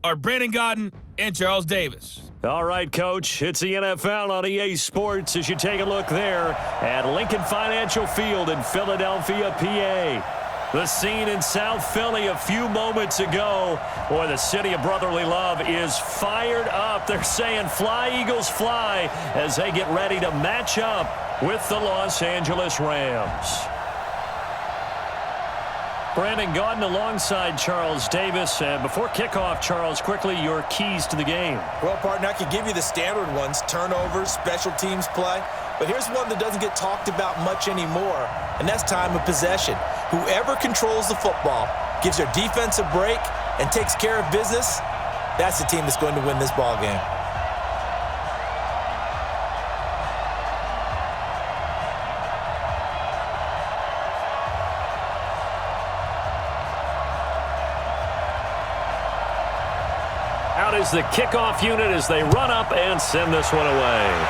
are Brandon Gaudin and Charles Davis. All right, Coach, it's the NFL on EA Sports as you take a look there at Lincoln Financial Field in Philadelphia, PA. The scene in South Philly a few moments ago. Boy, the city of brotherly love is fired up. They're saying, "Fly, Eagles, fly," as they get ready to match up with the Los Angeles Rams. Brandon Gaudin alongside Charles Davis. And before kickoff, Charles, quickly your keys to the game. Well, partner, I could give you the standard ones, turnovers, special teams play. But here's one that doesn't get talked about much anymore, and that's time of possession. Whoever controls the football, gives their defense a break, and takes care of business, that's the team that's going to win this ball game. Out is the kickoff unit as they run up and send this one away.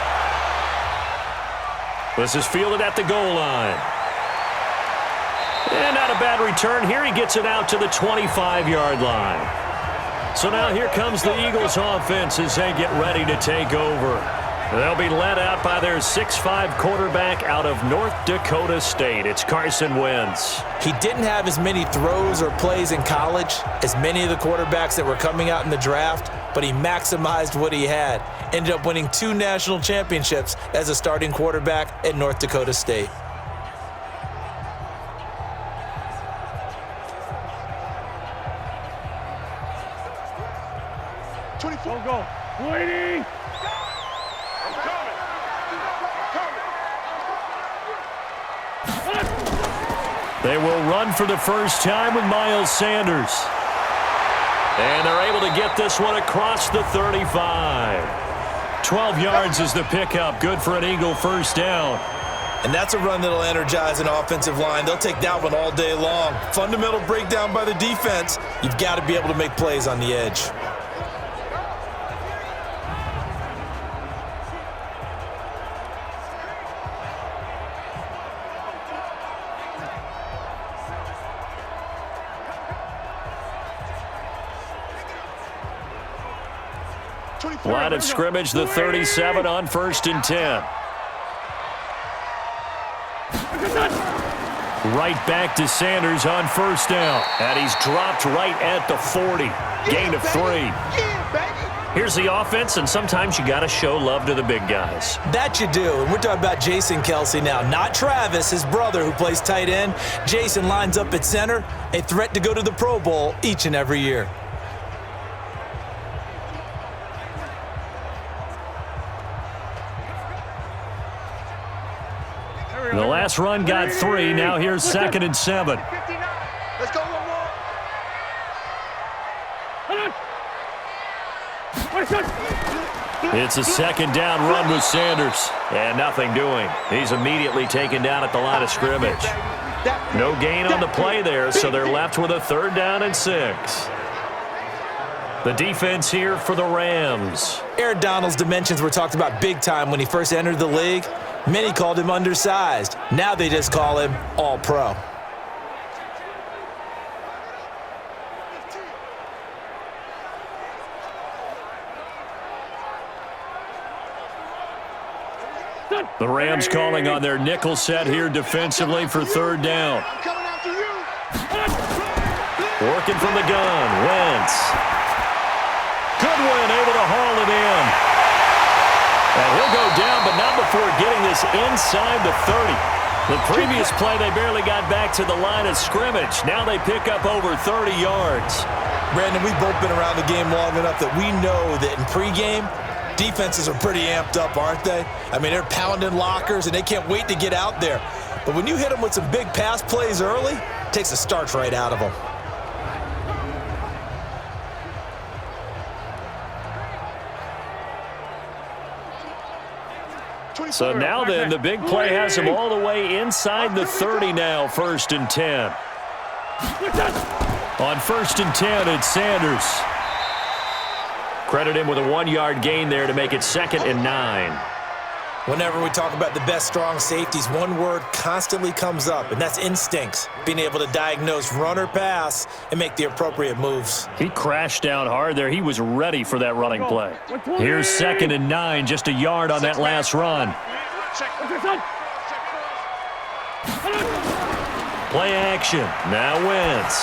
This is fielded at the goal line. And not a bad return here. He gets it out to the 25-yard line. So now here comes the Eagles offense as they get ready to take over. They'll be led out by their 6'5" quarterback out of North Dakota State. It's Carson Wentz. He didn't have as many throws or plays in college as many of the quarterbacks that were coming out in the draft, but he maximized what he had. Ended up winning 2 national championships as a starting quarterback at North Dakota State. Go. Waiting. They will run for the first time with Miles Sanders. And they're able to get this one across the 35. 12 yards is the pickup. Good for an Eagle first down. And that's a run that'll energize an offensive line. They'll take that one all day long. Fundamental breakdown by the defense. You've got to be able to make plays on the edge. Line of scrimmage, the 37 on 1st and 10. Right back to Sanders on 1st down. And he's dropped right at the 40. Gain of 3. Here's the offense, and sometimes you got to show love to the big guys. That you do. And we're talking about Jason Kelsey now, not Travis, his brother who plays tight end. Jason lines up at center, a threat to go to the Pro Bowl each and every year. The last run got 3. Now here's 2nd and 7. Let's go one more. It's a 2nd down run with Sanders. And nothing doing. He's immediately taken down at the line of scrimmage. No gain on the play there, so they're left with a 3rd down and 6. The defense here for the Rams. Aaron Donald's dimensions were talked about big time when he first entered the league. Many called him undersized. Now they just call him all-pro. The Rams calling on their nickel set here defensively for 3rd down. Working from the gun, Wentz. Goodwin able to haul it in. And he'll go down, but not before getting this inside the 30. The previous play, they barely got back to the line of scrimmage. Now they pick up over 30 yards. Brandon, we've both been around the game long enough that we know that in pregame, defenses are pretty amped up, aren't they? I mean, they're pounding lockers, and they can't wait to get out there. But when you hit them with some big pass plays early, it takes the starch right out of them. So now then, the big play has him all the way inside the 30 now, 1st and 10. On 1st and 10, it's Sanders. Credit him with a 1-yard gain there to make it 2nd and 9. Whenever we talk about the best strong safeties, one word constantly comes up, and that's instincts. Being able to diagnose run or pass and make the appropriate moves. He crashed down hard there. He was ready for that running play. Here's 2nd and 9, just a yard on that last run. Play action. Now Wentz.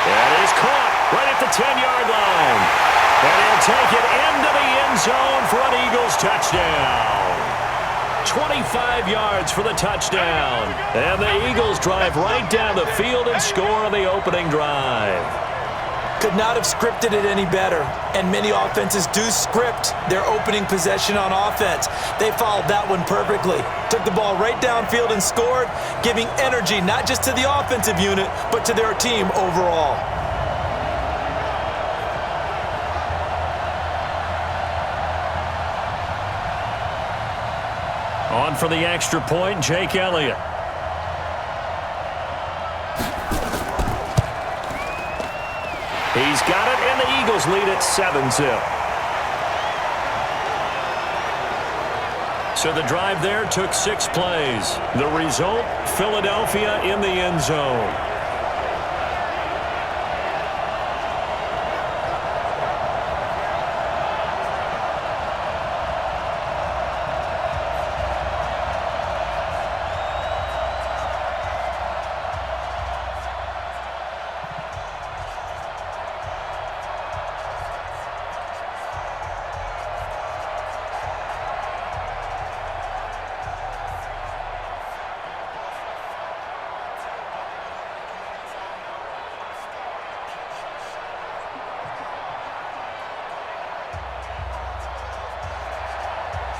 That is caught right at the 10-yard line. And he'll take it into the end zone for an Eagles touchdown. 25 yards for the touchdown. And the Eagles drive right down the field and score on the opening drive. Could not have scripted it any better. And many offenses do script their opening possession on offense. They followed that one perfectly. Took the ball right downfield and scored, giving energy not just to the offensive unit, but to their team overall. On for the extra point, Jake Elliott. He's got it, and the Eagles lead at 7-zip. So the drive there took 6 plays. The result, Philadelphia in the end zone.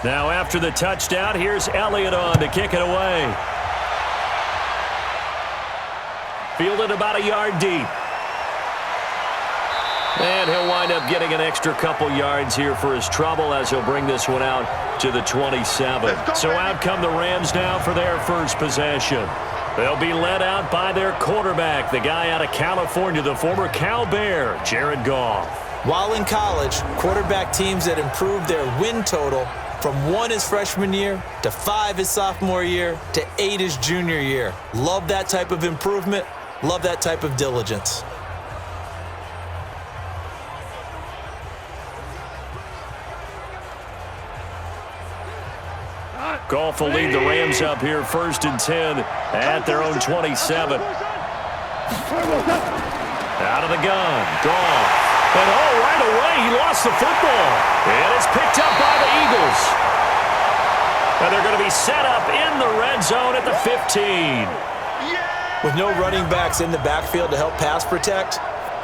Now after the touchdown, here's Elliott on to kick it away. Fielded about a yard deep. And he'll wind up getting an extra couple yards here for his trouble as he'll bring this one out to the 27. So out come the Rams now for their first possession. They'll be led out by their quarterback, the guy out of California, the former Cal Bear, Jared Goff. While in college, quarterback teams that improved their win total from 1 his freshman year to 5 his sophomore year to 8 his junior year. Love that type of improvement. Love that type of diligence. Goff will lead the Rams up here 1st and 10 at their own 27. Out of the gun, Goff. And right away, he lost the football. And it's picked up by the Eagles. And they're going to be set up in the red zone at the 15. With no running backs in the backfield to help pass protect,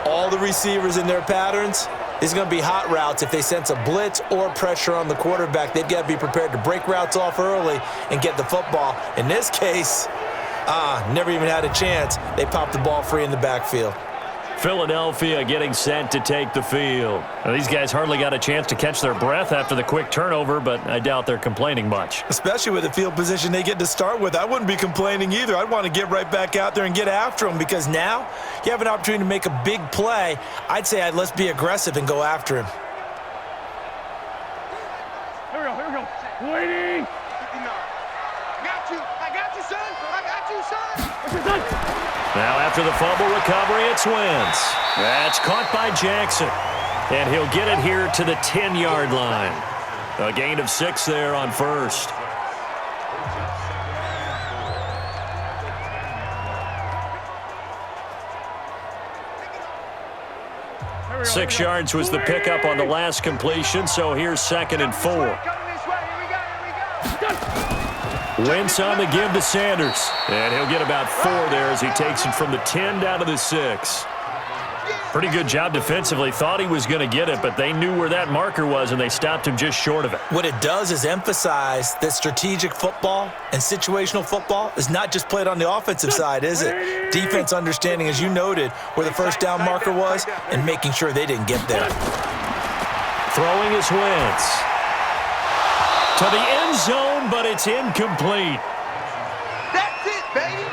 all the receivers in their patterns, it's going to be hot routes. If they sense a blitz or pressure on the quarterback, they've got to be prepared to break routes off early and get the football. In this case, never even had a chance. They popped the ball free in the backfield. Philadelphia getting set to take the field. Now, these guys hardly got a chance to catch their breath after the quick turnover, but I doubt they're complaining much. Especially with the field position they get to start with. I wouldn't be complaining either. I'd want to get right back out there and get after them because now you have an opportunity to make a big play. I'd say let's be aggressive and go after him. Here we go. Waiting. I got you, son. What's your son? Now after the fumble recovery, it's Wentz. That's caught by Jackson. And he'll get it here to the 10-yard line. A gain of 6 there on first. Go. 6 yards was the pickup on the last completion, so here's 2nd and 4. Coming this way. Here we go. Wentz on the give to Sanders. And he'll get about 4 there as he takes it from the 10 down to the 6. Pretty good job defensively. Thought he was going to get it, but they knew where that marker was, and they stopped him just short of it. What it does is emphasize that strategic football and situational football is not just played on the offensive side, is it? Defense understanding, as you noted, where the first down marker was and making sure they didn't get there. Throwing is Wentz. To the end zone, but it's incomplete. That's it, baby.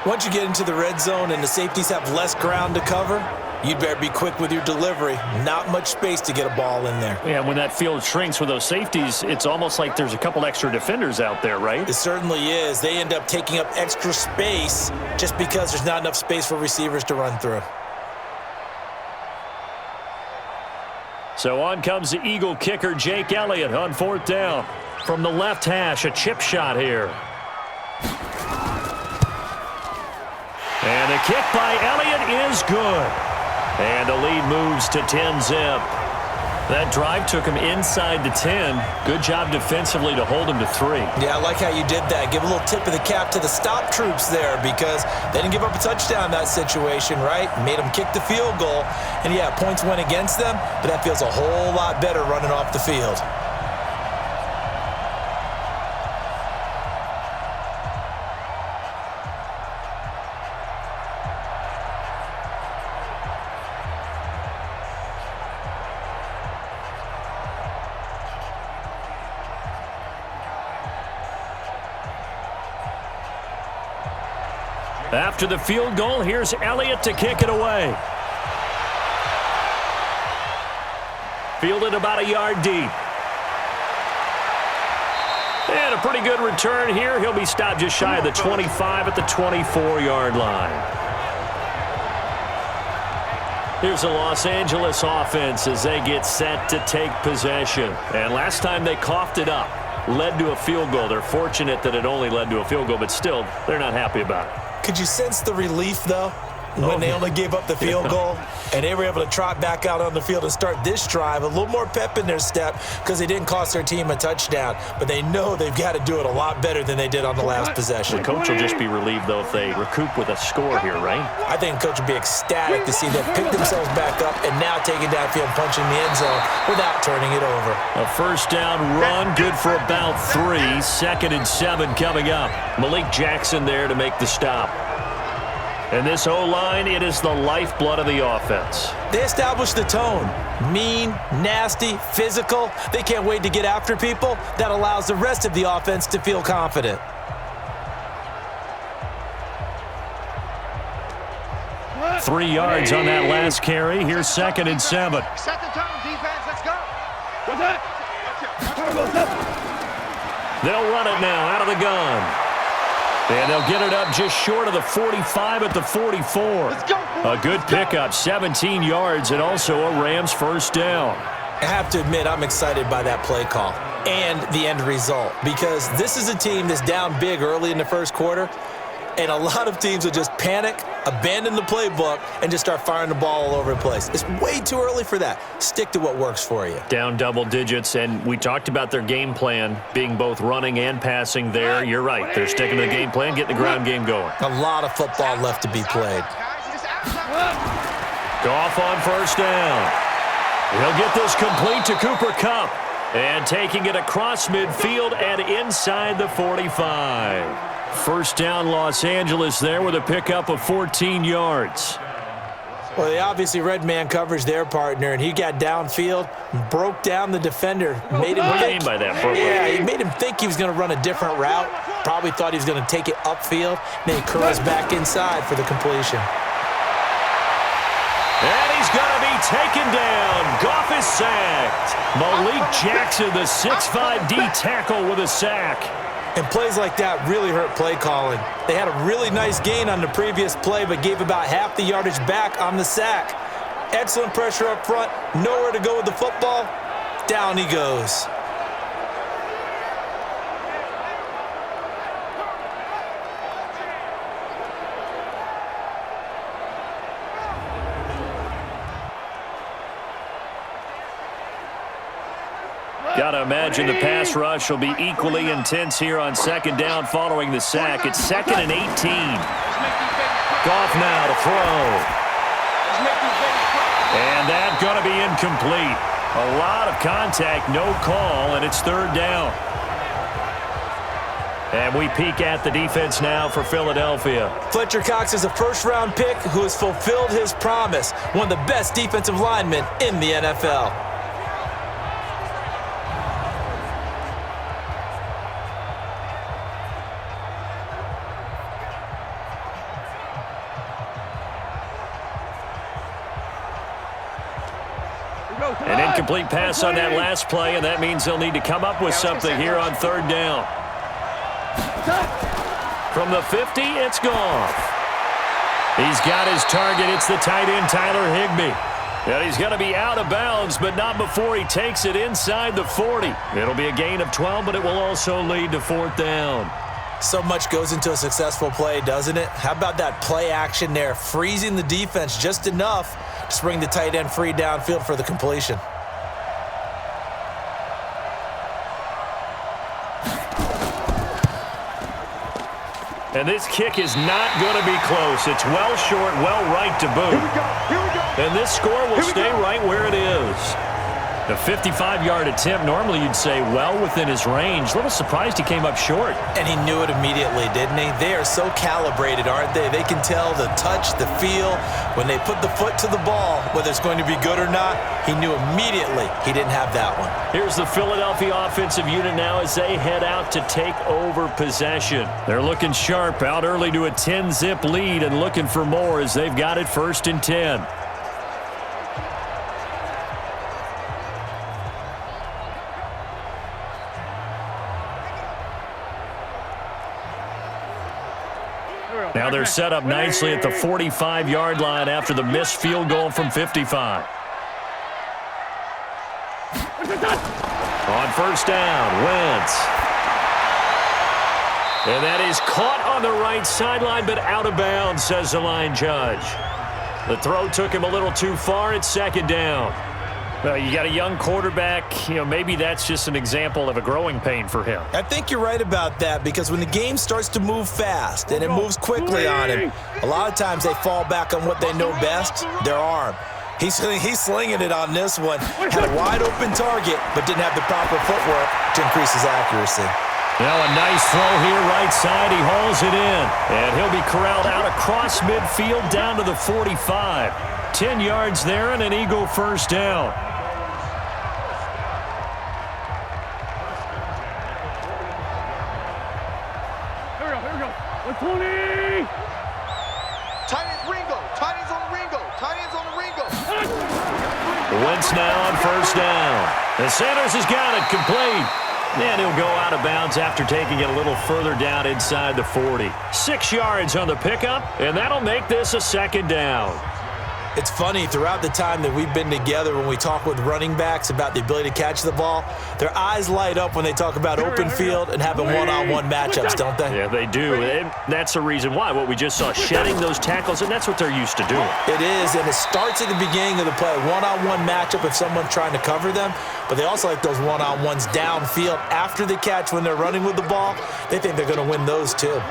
Once you get into the red zone and the safeties have less ground to cover, You better be quick with your delivery. Not much space to get a ball in there. Yeah, when that field shrinks with those safeties, it's almost like there's a couple extra defenders out there, right? It certainly is. They end up taking up extra space just because there's not enough space for receivers to run through. So on comes the Eagle kicker, Jake Elliott, on 4th down. From the left hash, a chip shot here. And the kick by Elliott is good. And the lead moves to 10-zip. That drive took him inside the 10. Good job defensively to hold him to 3. Yeah, I like how you did that. Give a little tip of the cap to the stop troops there because they didn't give up a touchdown in that situation, right? Made them kick the field goal. And, yeah, points went against them, but that feels a whole lot better running off the field. After the field goal, here's Elliott to kick it away. Fielded about a yard deep. And a pretty good return here. He'll be stopped just shy of the 25 at the 24-yard line. Here's the Los Angeles offense as they get set to take possession. And last time they coughed it up, led to a field goal. They're fortunate that it only led to a field goal, but still, they're not happy about it. Could you sense the relief, though, when they only gave up the field goal and they were able to trot back out on the field and start this drive? A little more pep in their step because they didn't cost their team a touchdown, but they know they've got to do it a lot better than they did on the last possession. The coach will just be relieved, though, if they recoup with a score here, right? I think the coach will be ecstatic to see them pick themselves back up and now take it downfield, punching the end zone without turning it over. A first down run, good for about 3. 2nd and 7 coming up. Malik Jackson there to make the stop. And this O-line, it is the lifeblood of the offense. They established the tone. Mean, nasty, physical. They can't wait to get after people. That allows the rest of the offense to feel confident. Three yards on that last carry. Here's 2nd and 7. Set the tone, defense. Let's go. They'll run it now out of the gun. And they'll get it up just short of the 45 at the 44. Let's go. A good pickup, 17 yards, and also a Rams first down. I have to admit, I'm excited by that play call and the end result because this is a team that's down big early in the first quarter, and a lot of teams will just panic, abandon the playbook, and just start firing the ball all over the place. It's way too early for that. Stick to what works for you. Down double digits, and we talked about their game plan being both running and passing there. You're right. They're sticking to the game plan, getting the ground game going. A lot of football left to be played. Goff on first down. He'll get this complete to Cooper Kupp. And taking it across midfield and inside the 45. First down Los Angeles there with a pickup of 14 yards. Well, they obviously read man coverage their partner, and he got downfield, broke down the defender, made him What do you think. mean by that, Brooklyn? Yeah, he made him think he was going to run a different route. Probably thought he was going to take it upfield. Then he curls back inside for the completion. And he's going to be taken down. Goff is sacked. Malik Jackson, the 6'5" D tackle with a sack. And plays like that really hurt play calling. They had a really nice gain on the previous play, but gave about half the yardage back on the sack. Excellent pressure up front, nowhere to go with the football. Down he goes. Got to imagine the pass rush will be equally intense here on 2nd down following the sack. It's 2nd and 18. Goff now to throw. And that's going to be incomplete. A lot of contact, no call, and it's 3rd down. And we peek at the defense now for Philadelphia. Fletcher Cox is a first-round pick who has fulfilled his promise. One of the best defensive linemen in the NFL. An incomplete pass on that last play, and that means they'll need to come up with something here on third down. From the 50, it's Goff. He's got his target. It's the tight end, Tyler Higbee. And he's going to be out of bounds, but not before he takes it inside the 40. It'll be a gain of 12, but it will also lead to fourth down. So much goes into a successful play, doesn't it? How about that play action there, freezing the defense just enough to bring the tight end free downfield for the completion. And this kick is not going to be close. It's well short, well right to boot. Here we go. And this score will stay right where it is. The 55-yard attempt, normally you'd say well within his range. A little surprised he came up short. And he knew it immediately, didn't he? They are so calibrated, aren't they? They can tell the touch, the feel. When they put the foot to the ball, whether it's going to be good or not, he knew immediately he didn't have that one. Here's the Philadelphia offensive unit now as they head out to take over possession. They're looking sharp, out early to a 10-zip lead and looking for more as they've got it 1st and 10. Now they're set up nicely at the 45-yard line after the missed field goal from 55. On 1st down, Wentz. And that is caught on the right sideline, but out of bounds, says the line judge. The throw took him a little too far. It's 2nd down. Well, you got a young quarterback. Maybe that's just an example of a growing pain for him. I think you're right about that because when the game starts to move fast and it moves quickly on him, a lot of times they fall back on what they know best, their arm. He's slinging it on this one. Had a wide open target, but didn't have the proper footwork to increase his accuracy. Now a nice throw here, right side. He hauls it in. And he'll be corralled out across midfield down to the 45. 10 yards there and an Eagle 1st down. Here we go. 120. Tight ends Ringo. Tight ends on the Ringo. Tight ends on the Ringo. Wentz now on 1st down. And Sanders has got it complete. And he'll go out of bounds after taking it a little further down inside the 40. 6 yards on the pickup, and that'll make this a 2nd down. It's funny, throughout the time that we've been together, when we talk with running backs about the ability to catch the ball, their eyes light up when they talk about open field and having one-on-one matchups, don't they? Yeah, they do. And that's the reason why. What we just saw, shedding those tackles, and that's what they're used to doing. It is, and it starts at the beginning of the play. One-on-one matchup if someone's trying to cover them, but they also like those one-on-ones downfield after the catch when they're running with the ball. They think they're going to win those too.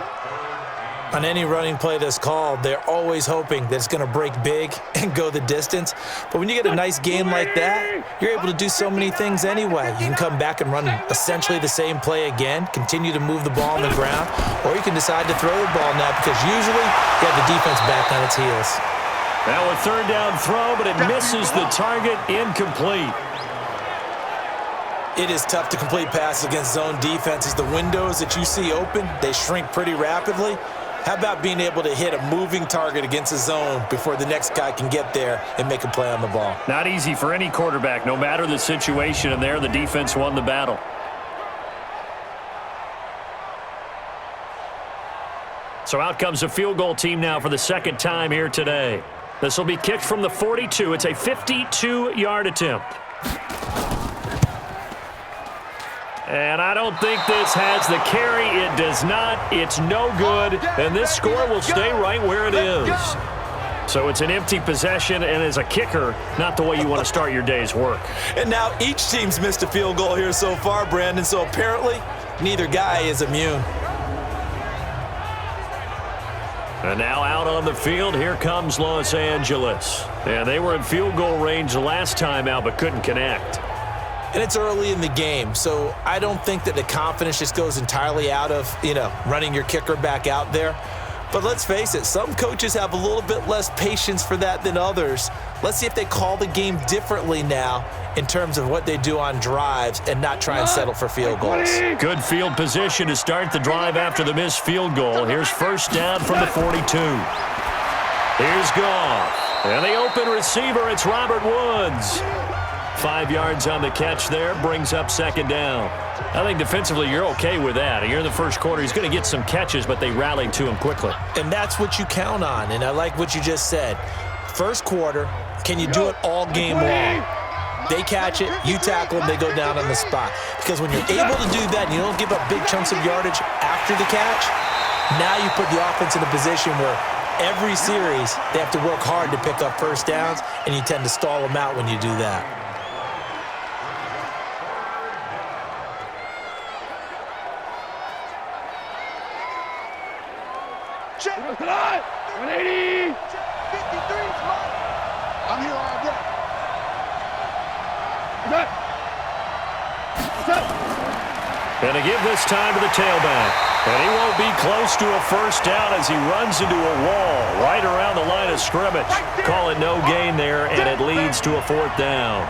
On any running play that's called, they're always hoping that it's going to break big and go the distance. But when you get a nice game like that, you're able to do so many things anyway. You can come back and run essentially the same play again, continue to move the ball on the ground, or you can decide to throw the ball now because usually you have the defense back on its heels. Now a 3rd down throw, but it misses the target, incomplete. It is tough to complete passes against zone defenses. The windows that you see open, they shrink pretty rapidly. How about being able to hit a moving target against a zone before the next guy can get there and make a play on the ball? Not easy for any quarterback, no matter the situation, and there the defense won the battle. So out comes a field goal team now for the 2nd time here today. This will be kicked from the 42. It's a 52-yard attempt. And I don't think this has the carry. It does not. It's no good. And this score will stay right where it is. So it's an empty possession, and as a kicker, not the way you want to start your day's work. And now each team's missed a field goal here so far, Brandon, so apparently neither guy is immune. And now out on the field, here comes Los Angeles. And they were in field goal range the last time out, but couldn't connect. And it's early in the game, so I don't think that the confidence just goes entirely out of, running your kicker back out there. But let's face it, some coaches have a little bit less patience for that than others. Let's see if they call the game differently now in terms of what they do on drives and not try and settle for field goals. Good field position to start the drive after the missed field goal. Here's 1st down from the 42. Here's Goff. And the open receiver, it's Robert Woods. 5 yards on the catch there, brings up second down. I think defensively you're okay with that. You're in the first quarter. He's going to get some catches, but they rallied to him quickly. And that's what you count on, and I like what you just said. First quarter, can you do it all game long? They catch it, you tackle them, they go down on the spot. Because when you're able to do that and you don't give up big chunks of yardage after the catch, now you put the offense in a position where every series they have to work hard to pick up first downs, and you tend to stall them out when you do that. Check. 180. 53. I'm here all day. Going to give this time to the tailback. And he won't be close to a first down as he runs into a wall right around the line of scrimmage. Call it no gain there, and it leads to a fourth down.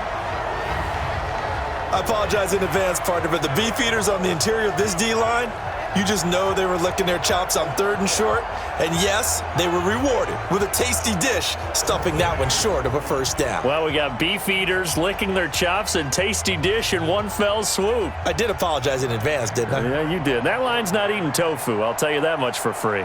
I apologize in advance, partner, but the beefeaters on the interior of this D-line, you just know they were licking their chops on 3rd and short. And yes, they were rewarded with a tasty dish, stuffing that one short of a first down. Well, we got beef eaters licking their chops and tasty dish in one fell swoop. I did apologize in advance, didn't I? Yeah, you did. That line's not eating tofu. I'll tell you that much for free.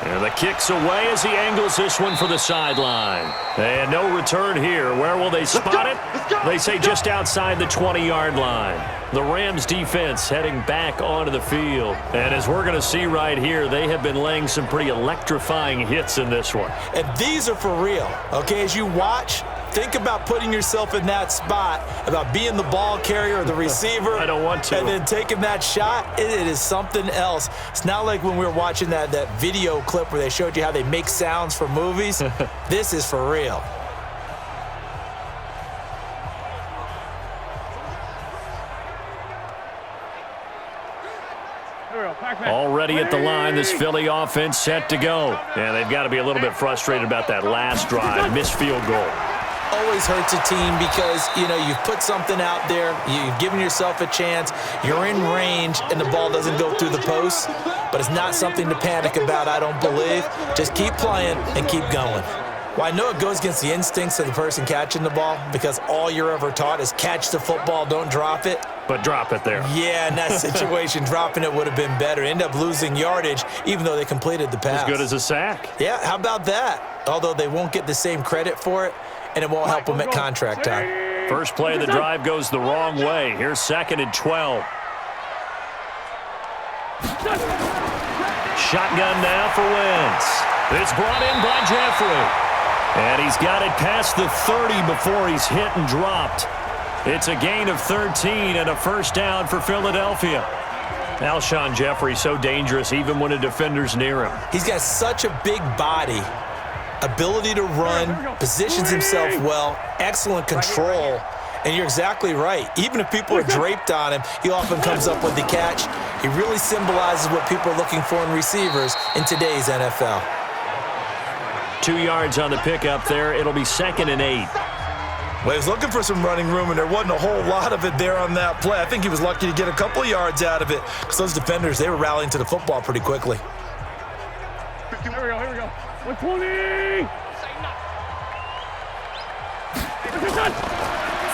And the kick's away as he angles this one for the sideline. And no return here. Where will they spot it? They say just outside the 20-yard line. The Rams defense heading back onto the field. And as we're going to see right here, they have been laying some pretty electrifying hits in this one. And these are for real. Okay, as you watch, think about putting yourself in that spot, about being the ball carrier or the receiver. I don't want to. And then taking that shot, it is something else. It's not like when we were watching that video clip where they showed you how they make sounds for movies. This is for real. Already at the line, this Philly offense set to go. And they've got to be a little bit frustrated about that last drive, missed field goal. Always hurts a team because, you know, you've put something out there, you've given yourself a chance, you're in range, and the ball doesn't go through the post. But it's not something to panic about, I don't believe. Just keep playing and keep going. Well, I know it goes against the instincts of the person catching the ball because all you're ever taught is catch the football, don't drop it. But drop it there. Yeah, in that situation, dropping it would have been better. End up losing yardage, even though they completed the pass. As good as a sack. Yeah, how about that? Although they won't get the same credit for it, and it won't help them at contract time. First play of the drive goes the wrong way. Here's 2nd and 12. Shotgun now for Wentz. It's brought in by Jeffrey. And he's got it past the 30 before he's hit and dropped. It's a gain of 13 and a first down for Philadelphia. Alshon Jeffrey so dangerous even when a defender's near him. He's got such a big body, ability to run, positions himself well, excellent control. And you're exactly right. Even if people are draped on him, he often comes up with the catch. He really symbolizes what people are looking for in receivers in today's NFL. 2 yards on the pickup there. It'll be 2nd and 8. Well, he was looking for some running room, and there wasn't a whole lot of it there on that play. I think he was lucky to get a couple of yards out of it because those defenders, they were rallying to the football pretty quickly. Here we go. 120.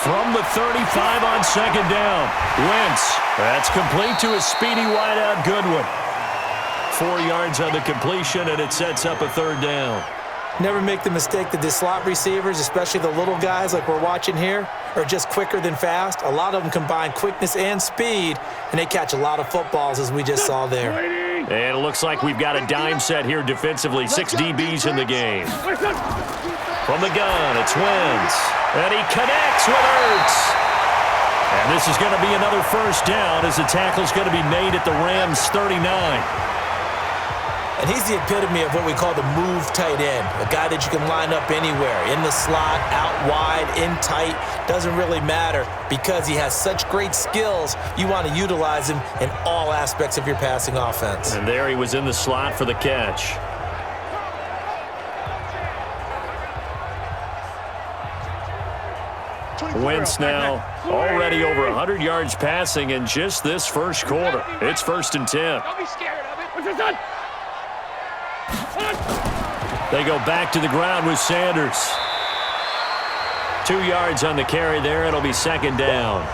From the 35 on 2nd down. Wentz. That's complete to a speedy wideout Goodwin. 4 yards on the completion, and it sets up a 3rd down. Never make the mistake that the slot receivers, especially the little guys like we're watching here, are just quicker than fast. A lot of them combine quickness and speed, and they catch a lot of footballs, as we just saw there. And it looks like we've got a dime set here defensively. 6 DBs in the game. From the gun, it's Wentz. And he connects with Ertz. And this is going to be another first down as the tackle's going to be made at the Rams' 39. And he's the epitome of what we call the move tight end, a guy that you can line up anywhere, in the slot, out wide, in tight, doesn't really matter because he has such great skills. You want to utilize him in all aspects of your passing offense. And there he was in the slot for the catch. Wentz now already over 100 yards passing in just this first quarter. It's 1st and 10. Don't be scared of it. What's your son? They go back to the ground with Sanders. 2 yards on the carry there. It'll be second down.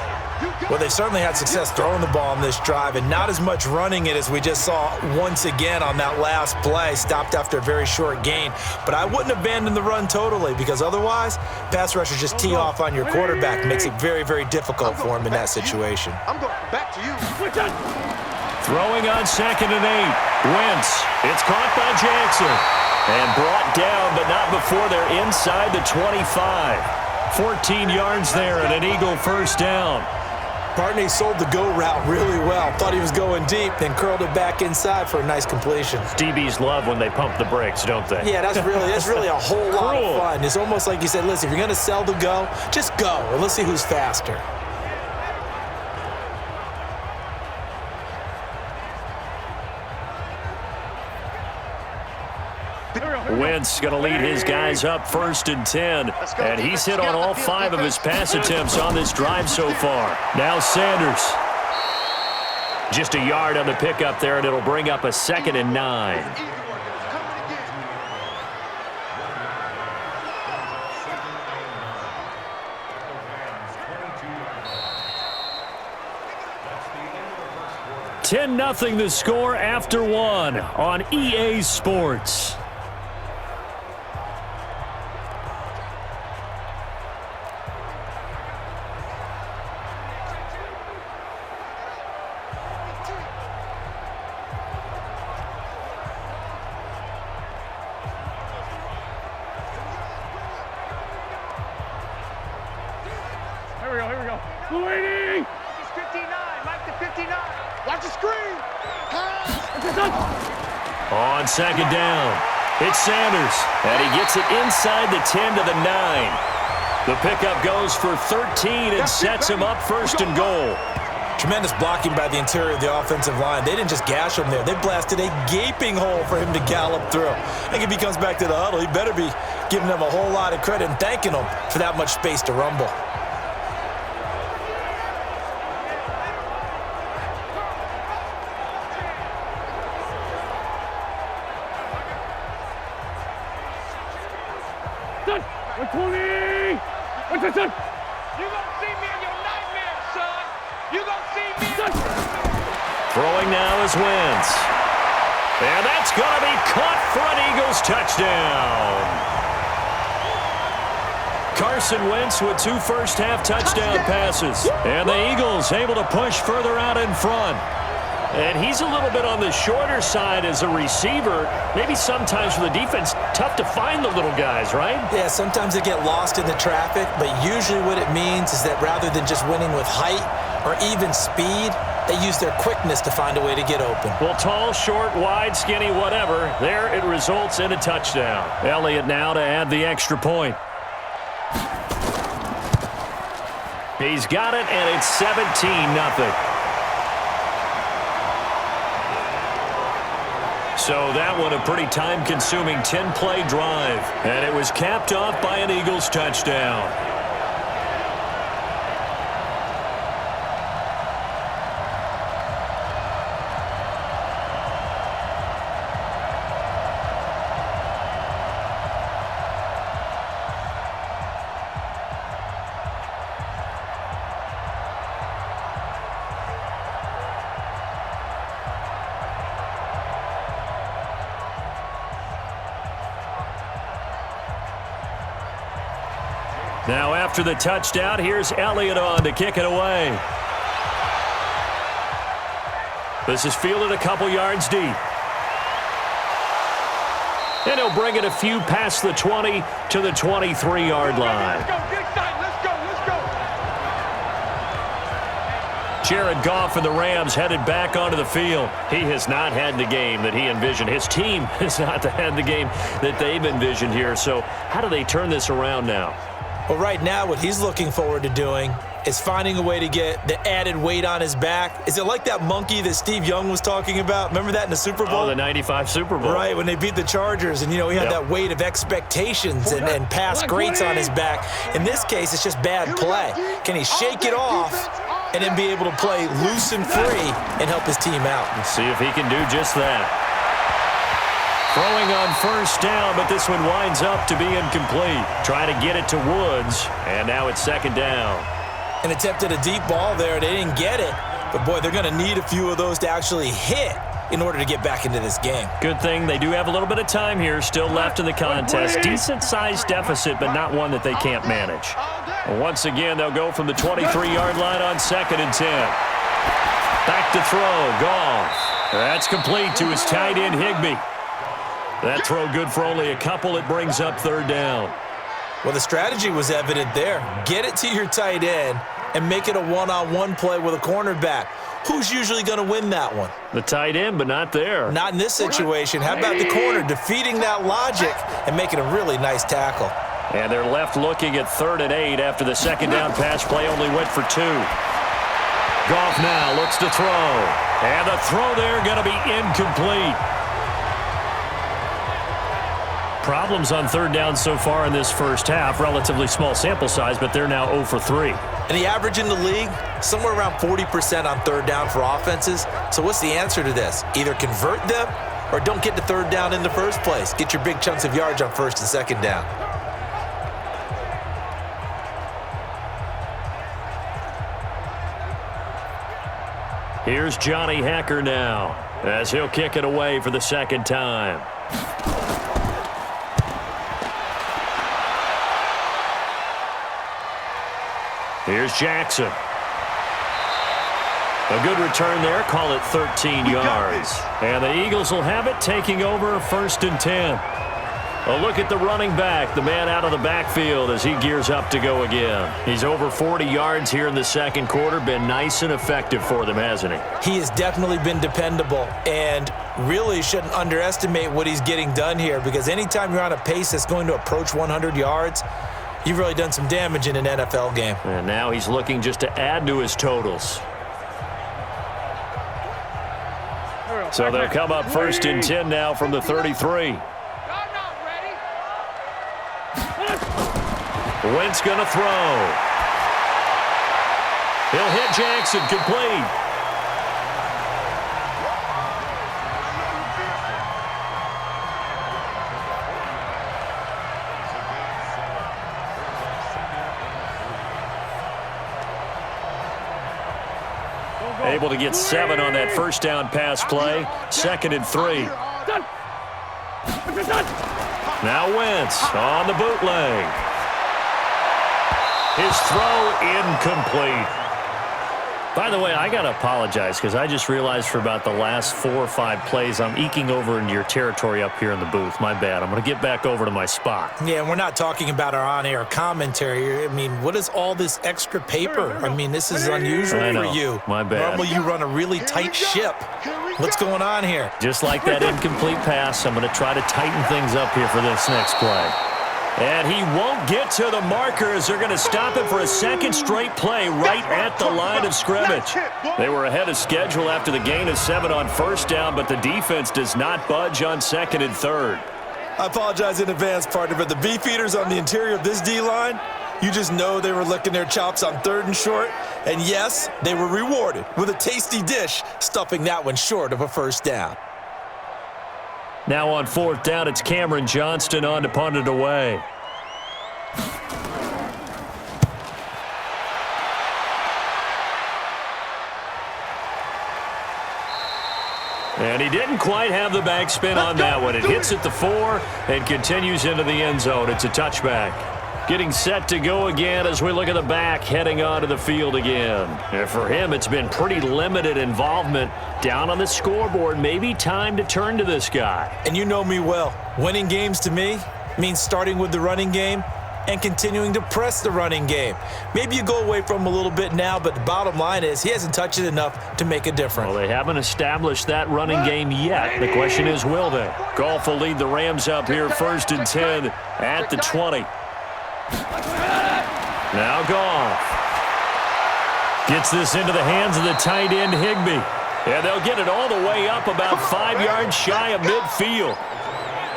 Well, they've certainly had success throwing the ball on this drive and not as much running it as we just saw once again on that last play. Stopped after a very short gain. But I wouldn't abandon the run totally because otherwise, pass rushers just tee off on your quarterback. Makes it very, very difficult for him in that situation. I'm going back to you. Throwing on 2nd and 8. Wentz. It's caught by Jackson. And brought down, but not before they're inside the 25. 14 yards there and an Eagle first down. Barney sold the go route really well. Thought he was going deep, then curled it back inside for a nice completion. DBs love when they pump the brakes, don't they? Yeah, that's really a whole lot of fun. It's almost like you said, listen, if you're going to sell the go, just go, and let's see who's faster. Wentz going to lead his guys up 1st and 10. And he's hit on all 5 of his pass attempts on this drive so far. Now Sanders. Just a yard on the pickup there, and it'll bring up a 2nd and 9. (10-0) the score after 1 on EA Sports. Here we go. Luini! He's 59, Mike to 59. Watch the screen. On 2nd down, it's Sanders, and he gets it inside the 10 to the 9. The pickup goes for 13 and sets him up 1st and goal. Tremendous blocking by the interior of the offensive line. They didn't just gash him there. They blasted a gaping hole for him to gallop through. I think if he comes back to the huddle, he better be giving them a whole lot of credit and thanking them for that much space to rumble. You gonna see me in your nightmares, son. You gonna see me. Throwing now is Wentz. And that's going to be caught for an Eagles touchdown. Carson Wentz with 2 first-half touchdown passes. And the Eagles able to push further out in front. And he's a little bit on the shorter side as a receiver. Maybe sometimes for the defense, tough to find the little guys, right? Yeah, sometimes they get lost in the traffic, but usually what it means is that rather than just winning with height or even speed, they use their quickness to find a way to get open. Well, tall, short, wide, skinny, whatever, there it results in a touchdown. Elliott now to add the extra point. He's got it, and it's 17-0. So that one a pretty time-consuming 10-play drive. And it was capped off by an Eagles touchdown. Now after the touchdown, here's Elliott on to kick it away. This is fielded a couple yards deep. And he'll bring it a few past the 20 to the 23-yard line. Let's go, get excited. Let's go. Jared Goff and the Rams headed back onto the field. He has not had the game that he envisioned. His team has not had the game that they've envisioned here. So how do they turn this around now? Well, right now, what he's looking forward to doing is finding a way to get the added weight on his back. Is it like that monkey that Steve Young was talking about? Remember that in the Super Bowl? Oh, the 95 Super Bowl. Right, when they beat the Chargers, and, he had that weight of expectations and past greats on his back. In this case, it's just bad play. Can he shake it off and then be able to play loose and free and help his team out? Let's see if he can do just that. Throwing on first down, but this one winds up to be incomplete. Trying to get it to Woods, and now it's second down. An attempt at a deep ball there. They didn't get it. But, boy, they're going to need a few of those to actually hit in order to get back into this game. Good thing they do have a little bit of time here still left in the contest. Decent-sized deficit, but not one that they can't manage. Once again, they'll go from the 23-yard line on 2nd and 10. Back to throw. Goff. That's complete to his tight end, Higbee. That throw good for only a couple. It brings up 3rd down. Well, the strategy was evident there. Get it to your tight end and make it a one-on-one play with a cornerback. Who's usually going to win that one? The tight end, but not there. Not in this situation. How about the corner defeating that logic and making a really nice tackle? And they're left looking at 3rd and 8 after the second down pass play only went for 2. Goff now looks to throw. And the throw there going to be incomplete. Problems on 3rd down so far in this first half. Relatively small sample size, but they're now 0 for 3. And the average in the league, somewhere around 40% on 3rd down for offenses. So what's the answer to this? Either convert them or don't get to 3rd down in the first place. Get your big chunks of yards on 1st and 2nd down. Here's Johnny Hacker now as he'll kick it away for the 2nd time. Here's Jackson. A good return there. Call it 13 yards. And the Eagles will have it, taking over 1st and 10. A look at the running back, the man out of the backfield as he gears up to go again. He's over 40 yards here in the 2nd quarter. Been nice and effective for them, hasn't he? He has definitely been dependable and really shouldn't underestimate what he's getting done here, because anytime you're on a pace that's going to approach 100 yards, you've really done some damage in an NFL game. And now he's looking just to add to his totals. So they'll come up 1st and 10 now from the 33. Wentz going to throw. He'll hit Jackson, complete. Able to get 7 on that first down pass play. 2nd and 3. Now Wentz on the bootleg. His throw incomplete. By the way, I got to apologize because I just realized for about the last 4 or 5 plays I'm eking over into your territory up here in the booth. My bad. I'm going to get back over to my spot. Yeah, and we're not talking about our on-air commentary. I mean, what is all this extra paper? I mean, this is unusual for you. My bad. Normally you run a really tight ship. What's going on here? Just like that incomplete pass, I'm going to try to tighten things up here for this next play. And he won't get to the marker as they're going to stop it for a 2nd straight play right at the line of scrimmage. They were ahead of schedule after the gain of 7 on 1st down, but the defense does not budge on 2nd and 3rd. I apologize in advance, partner, but the beefeaters on the interior of this D-line, you just know they were licking their chops on 3rd and short. And yes, they were rewarded with a tasty dish, stuffing that one short of a 1st down. Now on 4th down, it's Cameron Johnston on to punt it away. And he didn't quite have the backspin on that one. It hits at the 4 and continues into the end zone. It's a touchback. Getting set to go again as we look at the back heading onto the field again. And for him, it's been pretty limited involvement down on the scoreboard. Maybe time to turn to this guy. And you know me well. Winning games to me means starting with the running game and continuing to press the running game. Maybe you go away from him a little bit now, but the bottom line is he hasn't touched it enough to make a difference. Well, they haven't established that running game yet. The question is, will they? Goff will lead the Rams up here 1st and 10 at the 20. Now Goff gets this into the hands of the tight end Higbee. And they'll get it all the way up about 5 yards shy of midfield.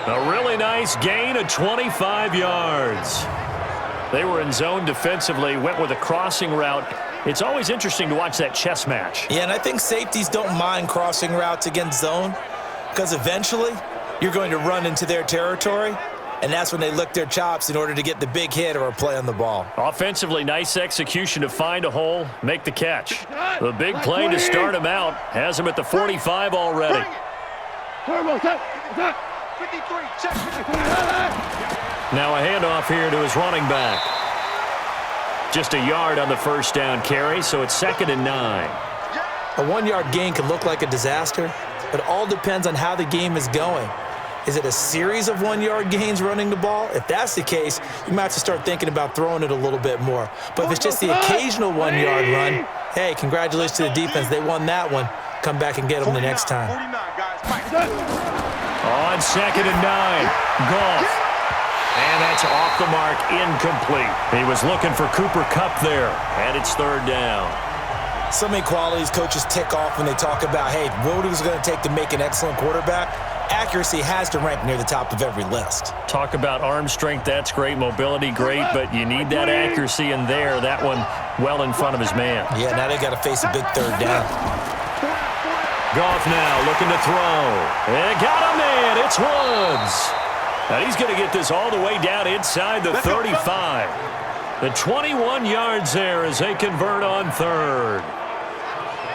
A really nice gain of 25 yards. They were in zone defensively, went with a crossing route. It's always interesting to watch that chess match. Yeah, and I think safeties don't mind crossing routes against zone because eventually You're going to run into their territory, and that's when they lick their chops in order to get the big hit or a play on the ball. Offensively, nice execution to find a hole, make the catch. The big play to start him out has him at the 45 already. 53, check. Now a handoff here to his running back. Just a yard on the first down carry, so it's 2nd and 9. A 1-yard gain can look like a disaster, but it all depends on how the game is going. Is it a series of 1-yard gains running the ball? If that's the case, you might have to start thinking about throwing it a little bit more. But if it's just the occasional 1-yard run, hey, congratulations to the defense. They won that one. Come back and get them the next time. On 2nd and 9, Goff. And that's off the mark, incomplete. He was looking for Cooper Kupp there, and it's 3rd down. So many qualities coaches tick off when they talk about, hey, what is it going to take to make an excellent quarterback? Accuracy has to rank near the top of every list. Talk about arm strength, that's great. Mobility, great, but you need that accuracy in there. That one well in front of his man. Yeah, now they got to face a big 3rd down. Goff now looking to throw. And got a man, it's Woods. And he's going to get this all the way down inside the 35. The 21 yards there as they convert on 3rd.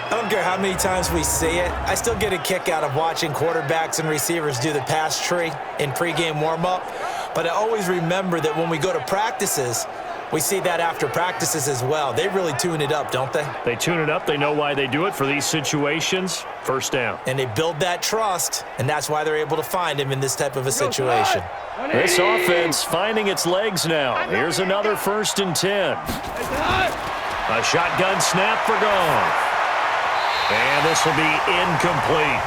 I don't care how many times we see it. I still get a kick out of watching quarterbacks and receivers do the pass tree in pregame warm-up. But I always remember that when we go to practices, we see that after practices as well. They really tune it up, don't they? They tune it up. They know why they do it for these situations. 1st down. And they build that trust, and that's why they're able to find him in this type of a situation. This offense finding its legs now. Here's another 1st and 10. A shotgun snap for Goff. And this will be incomplete.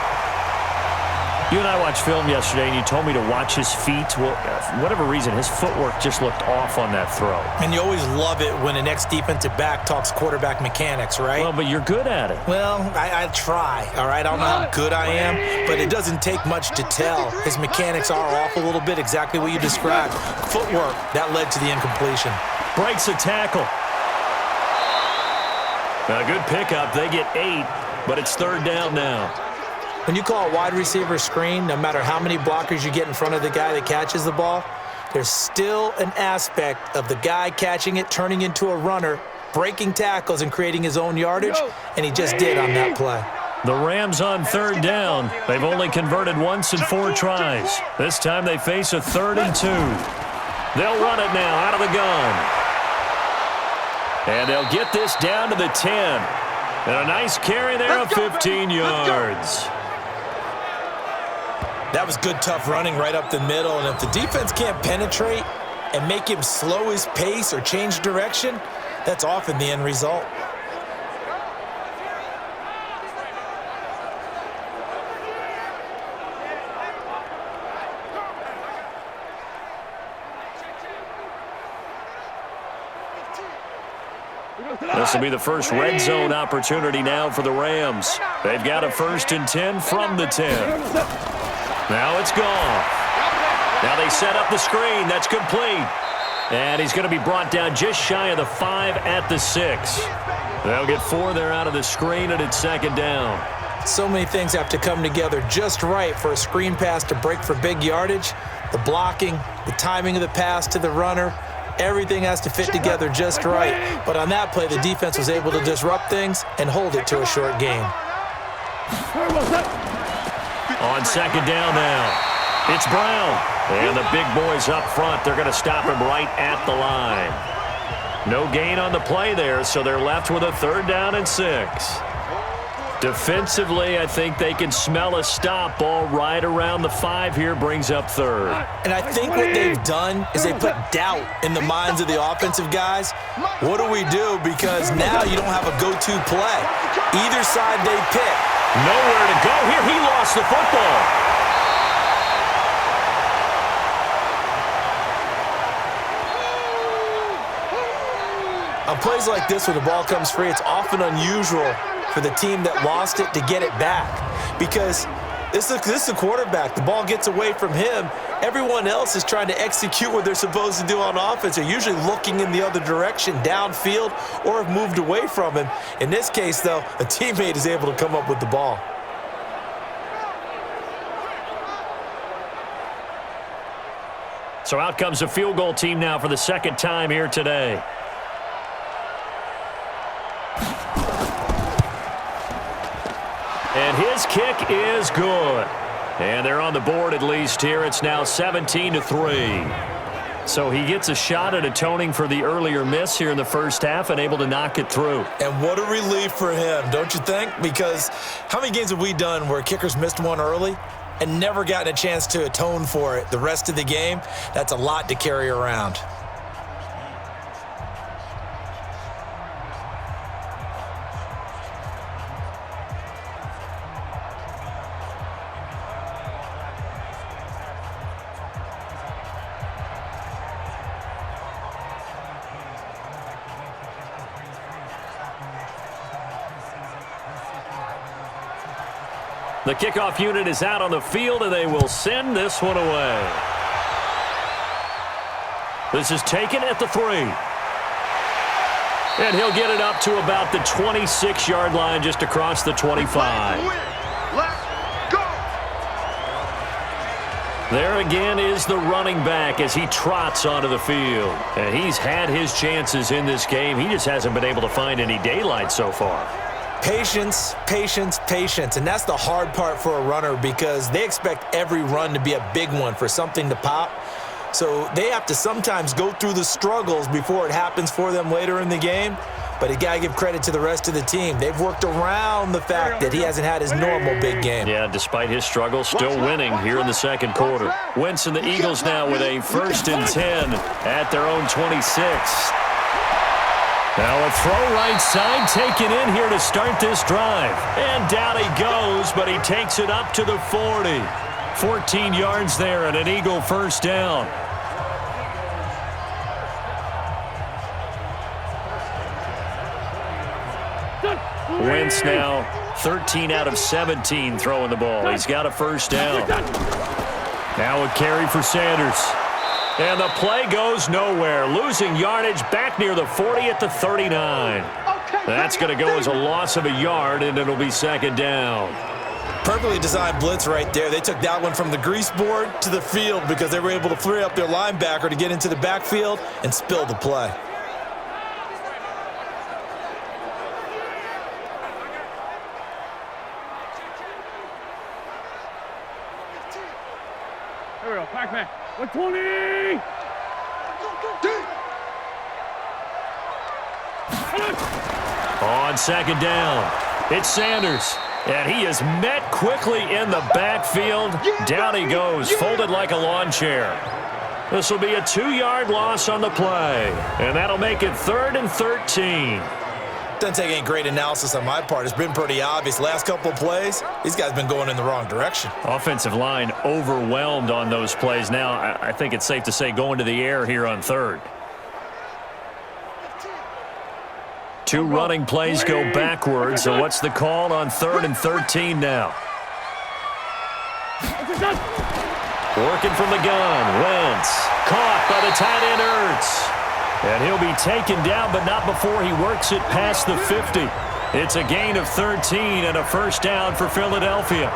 You and I watched film yesterday, and you told me to watch his feet. Well, for whatever reason, his footwork just looked off on that throw. And you always love it when an ex-defensive back talks quarterback mechanics, right? Well, but you're good at it. Well, I try, all right? I don't know how good I am, but it doesn't take much to tell. His mechanics are off a little bit, exactly what you described. Footwork, that led to the incompletion. Breaks a tackle. A good pickup. They get 8, but it's 3rd down now. When you call a wide receiver screen, no matter how many blockers you get in front of the guy that catches the ball, there's still an aspect of the guy catching it, turning into a runner, breaking tackles and creating his own yardage, and he just did on that play. The Rams on 3rd down. They've only converted once in 4 tries. This time they face a 3rd and 2. They'll run it now out of the gun. And they'll get this down to the 10. And a nice carry there of 15 yards. That was good, tough running right up the middle. And if the defense can't penetrate and make him slow his pace or change direction, that's often the end result. This will be the first red zone opportunity now for the Rams. They've got a 1st and 10 from the 10. Now it's gone. Now they set up the screen. That's complete. And he's going to be brought down just shy of the 5 at the 6. They'll get 4 there out of the screen, and it's 2nd down. So many things have to come together just right for a screen pass to break for big yardage. The blocking, the timing of the pass to the runner, everything has to fit together just right. But on that play, the defense was able to disrupt things and hold it to a short game. On 2nd down now, it's Brown. And the big boys up front, they're going to stop him right at the line. No gain on the play there, so they're left with a 3rd down and 6. Defensively, I think they can smell a stop. Ball right around the 5 here, brings up 3rd. And I think what they've done is they put doubt in the minds of the offensive guys. What do we do? Because now you don't have a go-to play. Either side they pick. Nowhere to go here. He lost the football. On plays like this where the ball comes free, it's often unusual for the team that lost it to get it back. Because this is a quarterback. The ball gets away from him. Everyone else is trying to execute what they're supposed to do on offense. They're usually looking in the other direction, downfield, or have moved away from him. In this case, though, a teammate is able to come up with the ball. So out comes a field goal team now for the second time here today. And his kick is good. And they're on the board at least here. It's now 17-3. So he gets a shot at atoning for the earlier miss here in the first half and able to knock it through. And what a relief for him, don't you think? Because how many games have we done where kickers missed one early and never gotten a chance to atone for it the rest of the game? That's a lot to carry around. The kickoff unit is out on the field, and they will send this one away. This is taken at the 3. And he'll get it up to about the 26-yard line, just across the 25. Let's go! There again is the running back as he trots onto the field. And he's had his chances in this game. He just hasn't been able to find any daylight so far. Patience, patience, patience. And that's the hard part for a runner because they expect every run to be a big one for something to pop. So they have to sometimes go through the struggles before it happens for them later in the game. But you got to give credit to the rest of the team. They've worked around the fact that he hasn't had his normal big game. Yeah, despite his struggles, still winning here in the second quarter. Wentz and the Eagles now with a 1st and 10 at their own 26. Now a throw right side taken in here to start this drive. And down he goes, but he takes it up to the 40. 14 yards there and an Eagle first down. Wentz now 13 out of 17 throwing the ball. He's got a first down. Now a carry for Sanders. And the play goes nowhere. Losing yardage back near the 40 at the 39. That's going to go as a loss of a yard, and it'll be second down. Perfectly designed blitz right there. They took that one from the grease board to the field because they were able to free up their linebacker to get into the backfield and spill the play. Here we go, Pac-Man. 120! On second down, it's Sanders. And he is met quickly in the backfield. Down he goes, folded like a lawn chair. This will be a 2-yard loss on the play. And that'll make it 3rd and 13. Doesn't take any great analysis on my part. It's been pretty obvious. Last couple of plays, these guys have been going in the wrong direction. Offensive line overwhelmed on those plays. Now, I think it's safe to say going to the air here on 3rd. 2 running plays go backwards. So what's the call on 3rd and 13 now? Working from the gun. Wentz caught by the tight end Ertz. And he'll be taken down, but not before he works it past the 50. It's a gain of 13 and a first down for Philadelphia.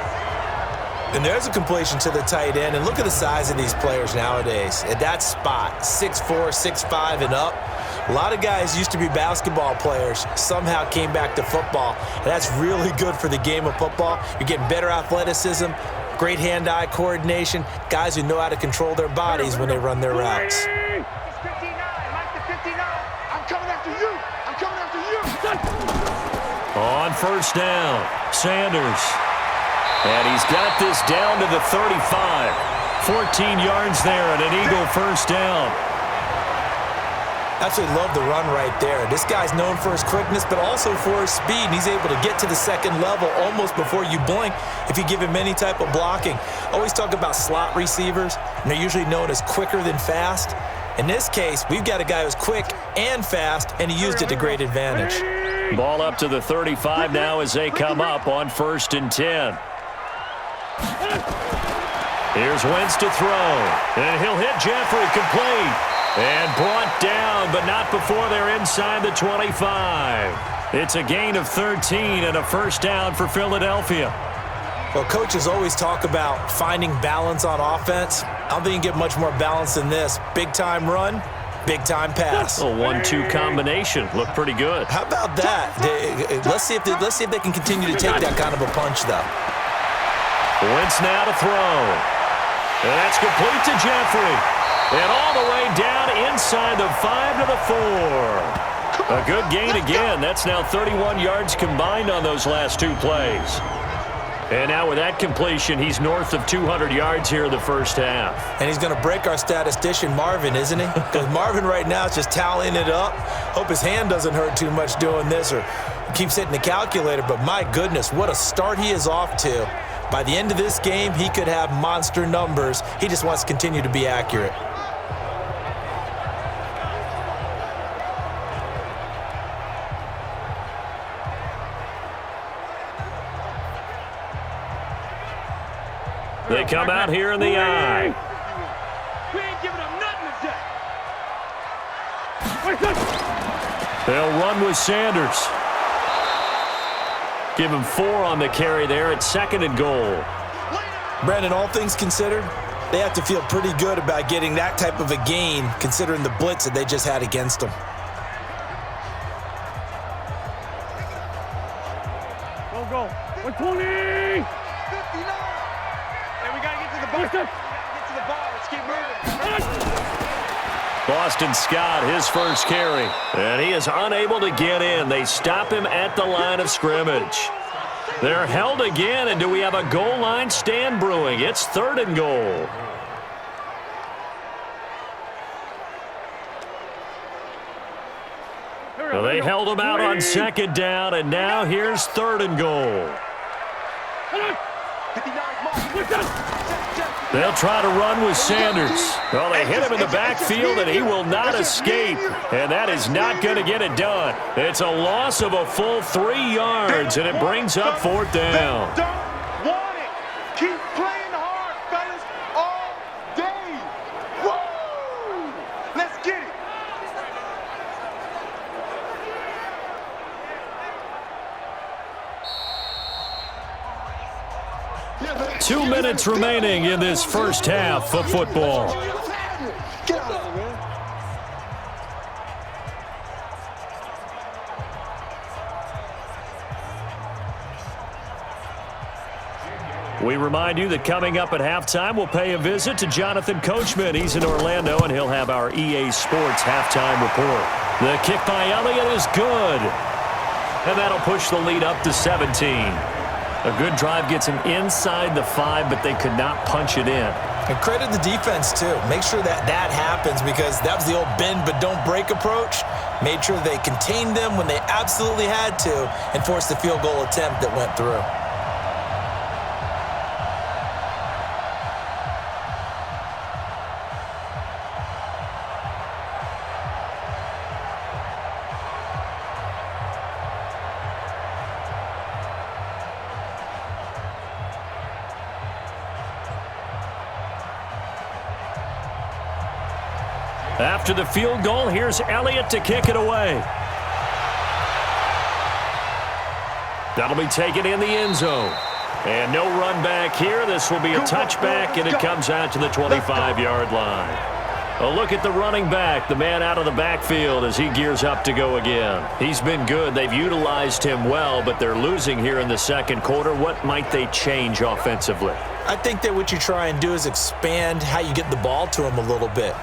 And there's a completion to the tight end. And look at the size of these players nowadays. At that spot, 6'4", 6'5", and up. A lot of guys used to be basketball players, somehow came back to football. And that's really good for the game of football. You're getting better athleticism, great hand-eye coordination, guys who know how to control their bodies when they run their routes. On first down, Sanders. And he's got this down to the 35. 14 yards there and an Eagle first down. Absolutely love the run right there. This guy's known for his quickness, but also for his speed. And he's able to get to the second level almost before you blink if you give him any type of blocking. Always talk about slot receivers, and they're usually known as quicker than fast. In this case, we've got a guy who's quick and fast, and he used it to great advantage. Ball up to the 35 now as they come up on 1st and 10. Here's Wentz to throw, and he'll hit Jeffrey complete. And brought down, but not before they're inside the 25. It's a gain of 13 and a first down for Philadelphia. Well, coaches always talk about finding balance on offense. I don't think you can get much more balance than this. Big-time run, big-time pass. A 1-2 combination. Looked pretty good. How about that? Let's see if they can continue to take that kind of a punch, though. Wentz now to throw. And that's complete to Jeffrey. And all the way down inside the 5 to the 4. A good gain again. That's now 31 yards combined on those last 2 plays. And now with that completion, he's north of 200 yards here in the first half. And he's going to break our statistician, Marvin, isn't he? Because Marvin right now is just tallying it up. Hope his hand doesn't hurt too much doing this or keeps hitting the calculator. But my goodness, what a start he is off to. By the end of this game, he could have monster numbers. He just wants to continue to be accurate. They come out here in the eye. We ain't giving them nothing today. They'll run with Sanders. Give him 4 on the carry there at 2nd and goal. Brandon, all things considered, they have to feel pretty good about getting that type of a gain considering the blitz that they just had against them. Go. 120. 59. And we got to get to the ball. Let's keep moving. Boston Scott, his first carry. And he is unable to get in. They stop him at the line of scrimmage. They're held again, and do we have a goal line stand brewing? It's 3rd and goal. Well, they held him out on 2nd down, and now here's 3rd and goal. They'll try to run with Sanders. Well, they hit him in the backfield, and he will not escape. And that is not going to get it done. It's a loss of a full 3 yards, and it brings up 4th down. Don't want it. Keep playing hard, fellas, all day. Woo! Let's get it. 2 minutes remaining in this first half of football. Get out of here, man. We remind you that coming up at halftime, we'll pay a visit to Jonathan Coachman. He's in Orlando, and he'll have our EA Sports halftime report. The kick by Elliott is good. And that'll push the lead up to 17. A good drive gets him inside the 5, but they could not punch it in. And credit the defense, too. Make sure that happens because that was the old bend but don't break approach. Made sure they contained them when they absolutely had to and forced the field goal attempt that went through. After the field goal, here's Elliott to kick it away. That'll be taken in the end zone. And no run back here. This will be a touchback, and it comes out to the 25-yard line. A look at the running back, the man out of the backfield as he gears up to go again. He's been good. They've utilized him well, but they're losing here in the second quarter. What might they change offensively? I think that what you try and do is expand how you get the ball to him a little bit.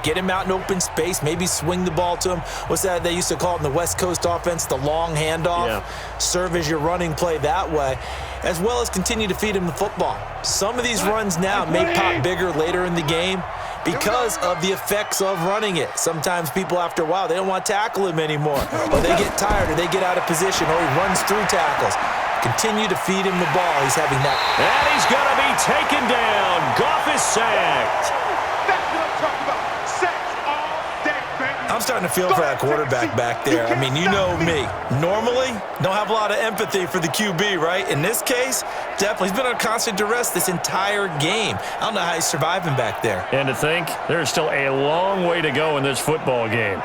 Get him out in open space, maybe swing the ball to him. What's that they used to call it in the West Coast offense, the long handoff? Yeah. Serve as your running play that way, as well as continue to feed him the football. Some of these runs now may pop bigger later in the game because of the effects of running it. Sometimes people, after a while, they don't want to tackle him anymore, or they get tired, or they get out of position, or he runs through tackles. Continue to feed him the ball. He's having that. And he's going to be taken down. Goff is sacked. That's what I'm talking about. Sacks all day, baby. I'm starting to feel for that quarterback back there. I mean, you know me. Normally, don't have a lot of empathy for the QB, right? In this case, definitely. He's been on constant duress this entire game. I don't know how he's surviving back there. And to think, there's still a long way to go in this football game.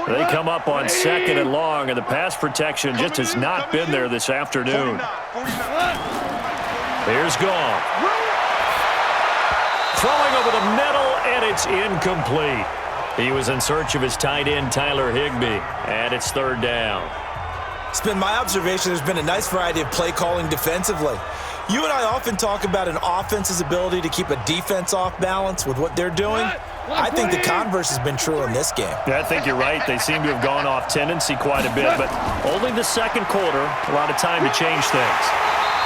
They come up on 2nd and long, and the pass protection just has not been there this afternoon. Here's Gall. Throwing over the middle, and it's incomplete. He was in search of his tight end, Tyler Higbee, and it's 3rd down. It's been my observation there's been a nice variety of play calling defensively. You and I often talk about an offense's ability to keep a defense off balance with what they're doing. I think the converse has been true in this game. Yeah, I think you're right. They seem to have gone off tendency quite a bit, but only the 2nd quarter, a lot of time to change things.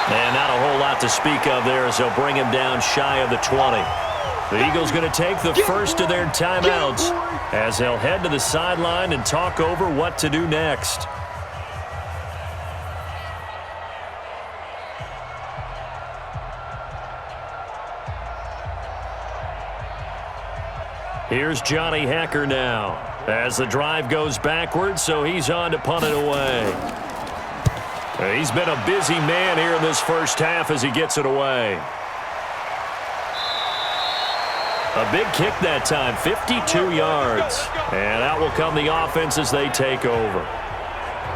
And not a whole lot to speak of there as they'll bring him down shy of the 20. The Eagles going to take the first of their timeouts as they'll head to the sideline and talk over what to do next. Here's Johnny Hacker now as the drive goes backwards, so he's on to punt it away. He's been a busy man here in this first half as he gets it away. A big kick that time, 52 yards. And out will come the offense as they take over.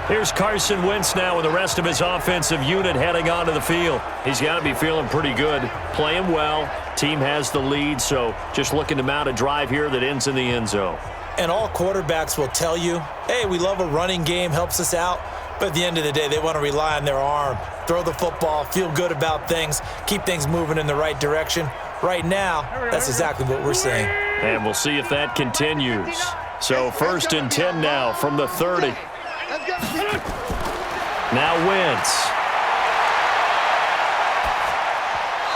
Here's Carson Wentz now with the rest of his offensive unit heading onto the field. He's got to be feeling pretty good, playing well. Team has the lead, so just looking to mount a drive here that ends in the end zone. And all quarterbacks will tell you, hey, we love a running game, helps us out. But at the end of the day, they want to rely on their arm, throw the football, feel good about things, keep things moving in the right direction. Right now, that's exactly what we're seeing. And we'll see if that continues. So 1st and 10 now from the 30. Now Wentz.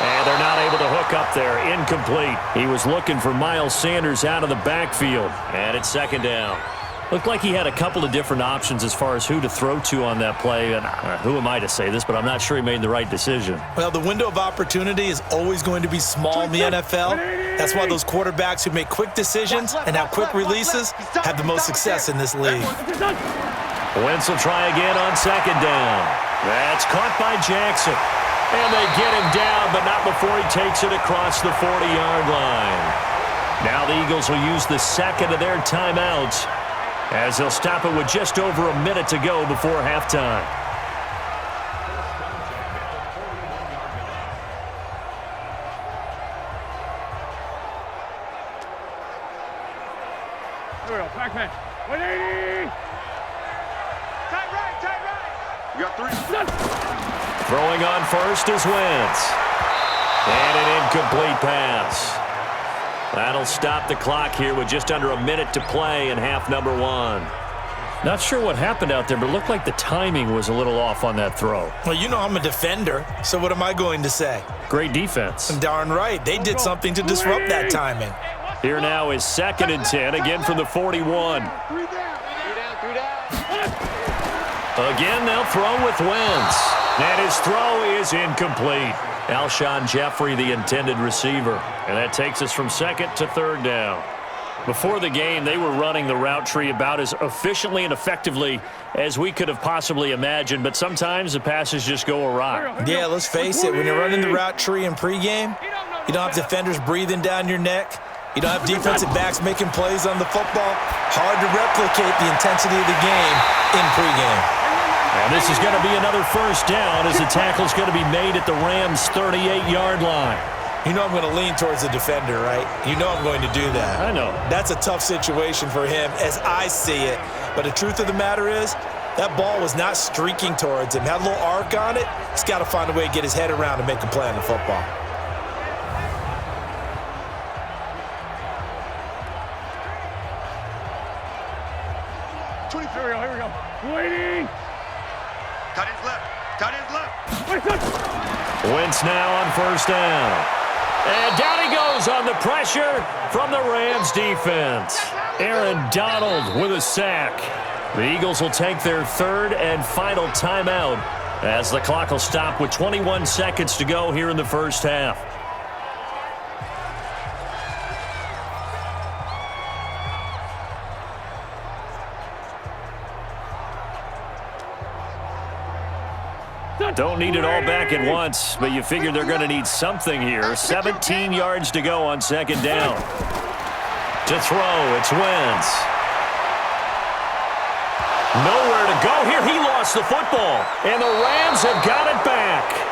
And they're not able to hook up there. Incomplete. He was looking for Miles Sanders out of the backfield. And it's 2nd down. Looked like he had a couple of different options as far as who to throw to on that play. And who am I to say this, but I'm not sure he made the right decision. Well, the window of opportunity is always going to be small in the NFL. That's why those quarterbacks who make quick decisions and have quick releases have the most success in this league. Wentz will try again on 2nd down. That's caught by Jackson. And they get him down, but not before he takes it across the 40-yard line. Now the Eagles will use the 2nd of their timeouts as they'll stop it with just over a minute to go before halftime. Here we go, Pac-Man. 180! Tight right! You got 3. Throwing on first is Wentz. And an incomplete pass. That'll stop the clock here with just under a minute to play in half number 1. Not sure what happened out there, but it looked like the timing was a little off on that throw. Well, you know I'm a defender, so what am I going to say? Great defense. Darn right. They did something to disrupt that timing. Here now is 2nd and 10, again from the 41. Again, they'll throw with Wentz. And his throw is incomplete. Alshon Jeffrey, the intended receiver. And that takes us from 2nd to 3rd down. Before the game, they were running the route tree about as efficiently and effectively as we could have possibly imagined, but sometimes the passes just go awry. Yeah, let's face it, when you're running the route tree in pregame, you don't have defenders breathing down your neck. You don't have defensive backs making plays on the football. Hard to replicate the intensity of the game in pregame. And this is going to be another 1st down as the tackle's going to be made at the Rams' 38-yard line. You know I'm going to lean towards the defender, right? You know I'm going to do that. I know. That's a tough situation for him as I see it. But the truth of the matter is, that ball was not streaking towards him. Had a little arc on it. He's got to find a way to get his head around and make a play on the football. Here we go. Waiting. Tight end's left. Wentz now on 1st down. And down he goes on the pressure from the Rams defense. Aaron Donald with a sack. The Eagles will take their 3rd and final timeout as the clock will stop with 21 seconds to go here in the first half. Don't need it all back at once, but you figure they're going to need something here. 17 yards to go on 2nd down. To throw, it's Wentz. Nowhere to go here. He lost the football. And the Rams have got it back.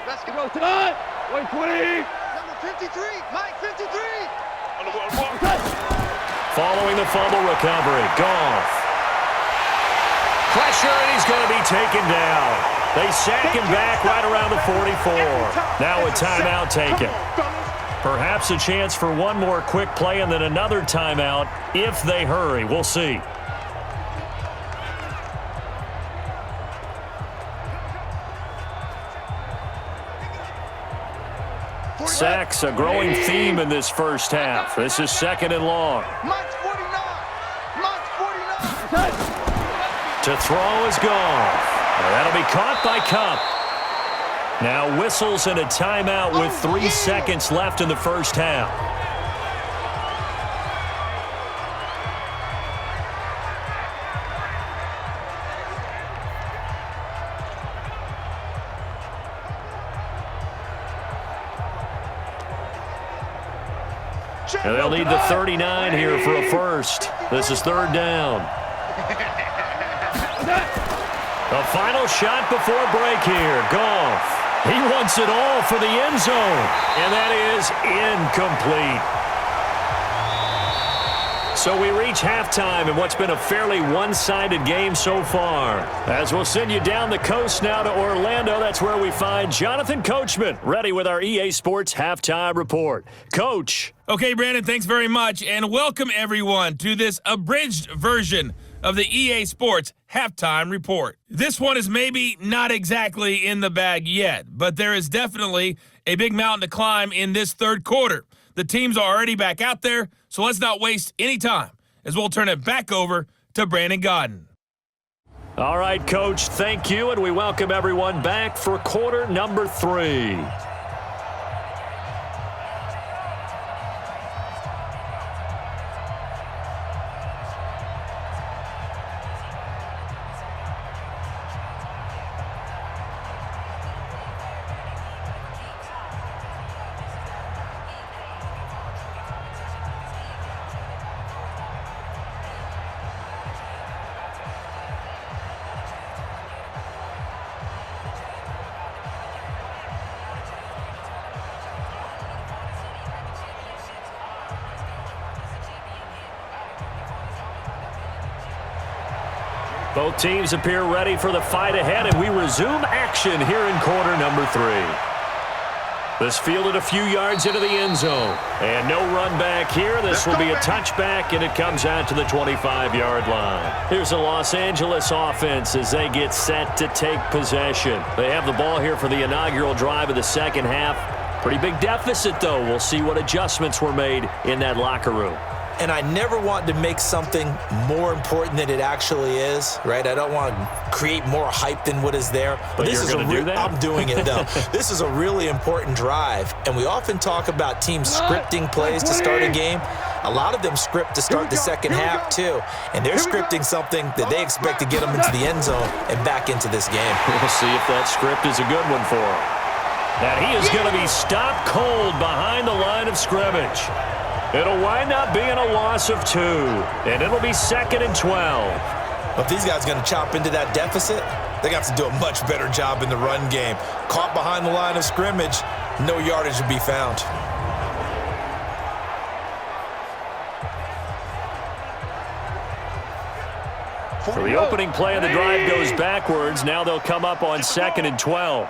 Let's go tonight. 120. Number 53. Mike 53. Following the fumble recovery, Goff. Pressure, and he's going to be taken down. They sack him back right around the 44. Now a timeout taken. Perhaps a chance for one more quick play and then another timeout if they hurry. We'll see. Sacks, a growing theme in this first half. This is 2nd and long. Mike's 49. Mike's 49. To throw is Goff. That'll be caught by Cup. Now whistles and a timeout with 3 seconds left in the first half. And they'll need the 39 here for a first. This is 3rd down. The final shot before break here. Goff. He wants it all for the end zone. And that is incomplete. So we reach halftime in what's been a fairly one-sided game so far. As we'll send you down the coast now to Orlando, that's where we find Jonathan Coachman, ready with our EA Sports Halftime Report. Coach. Okay, Brandon, thanks very much, and welcome everyone to this abridged version of the EA Sports Halftime Report. This one is maybe not exactly in the bag yet, but there is definitely a big mountain to climb in this third quarter. The teams are already back out there, so let's not waste any time as we'll turn it back over to Brandon Gaudin. All right, Coach, thank you, and we welcome everyone back for quarter number 3. Both teams appear ready for the fight ahead, and we resume action here in quarter number 3. This fielded a few yards into the end zone. And no run back here. This will be a touchback, and it comes out to the 25-yard line. Here's the Los Angeles offense as they get set to take possession. They have the ball here for the inaugural drive of the second half. Pretty big deficit, though. We'll see what adjustments were made in that locker room. And I never want to make something more important than it actually is, right? I don't want to create more hype than what is there. But this you're going to do that? I'm doing it, though. This is a really important drive. And we often talk about teams scripting plays to start a game. A lot of them script to start the second half, too. And they're scripting something that they expect to get them into the end zone and back into this game. We'll see if that script is a good one for him. And he is going to be stopped cold behind the line of scrimmage. It'll wind up being a loss of 2, and it'll be 2nd and 12. If these guys are going to chop into that deficit, they got to do a much better job in the run game. Caught behind the line of scrimmage, no yardage to be found. So the opening play of the drive goes backwards. Now they'll come up on 2nd and 12.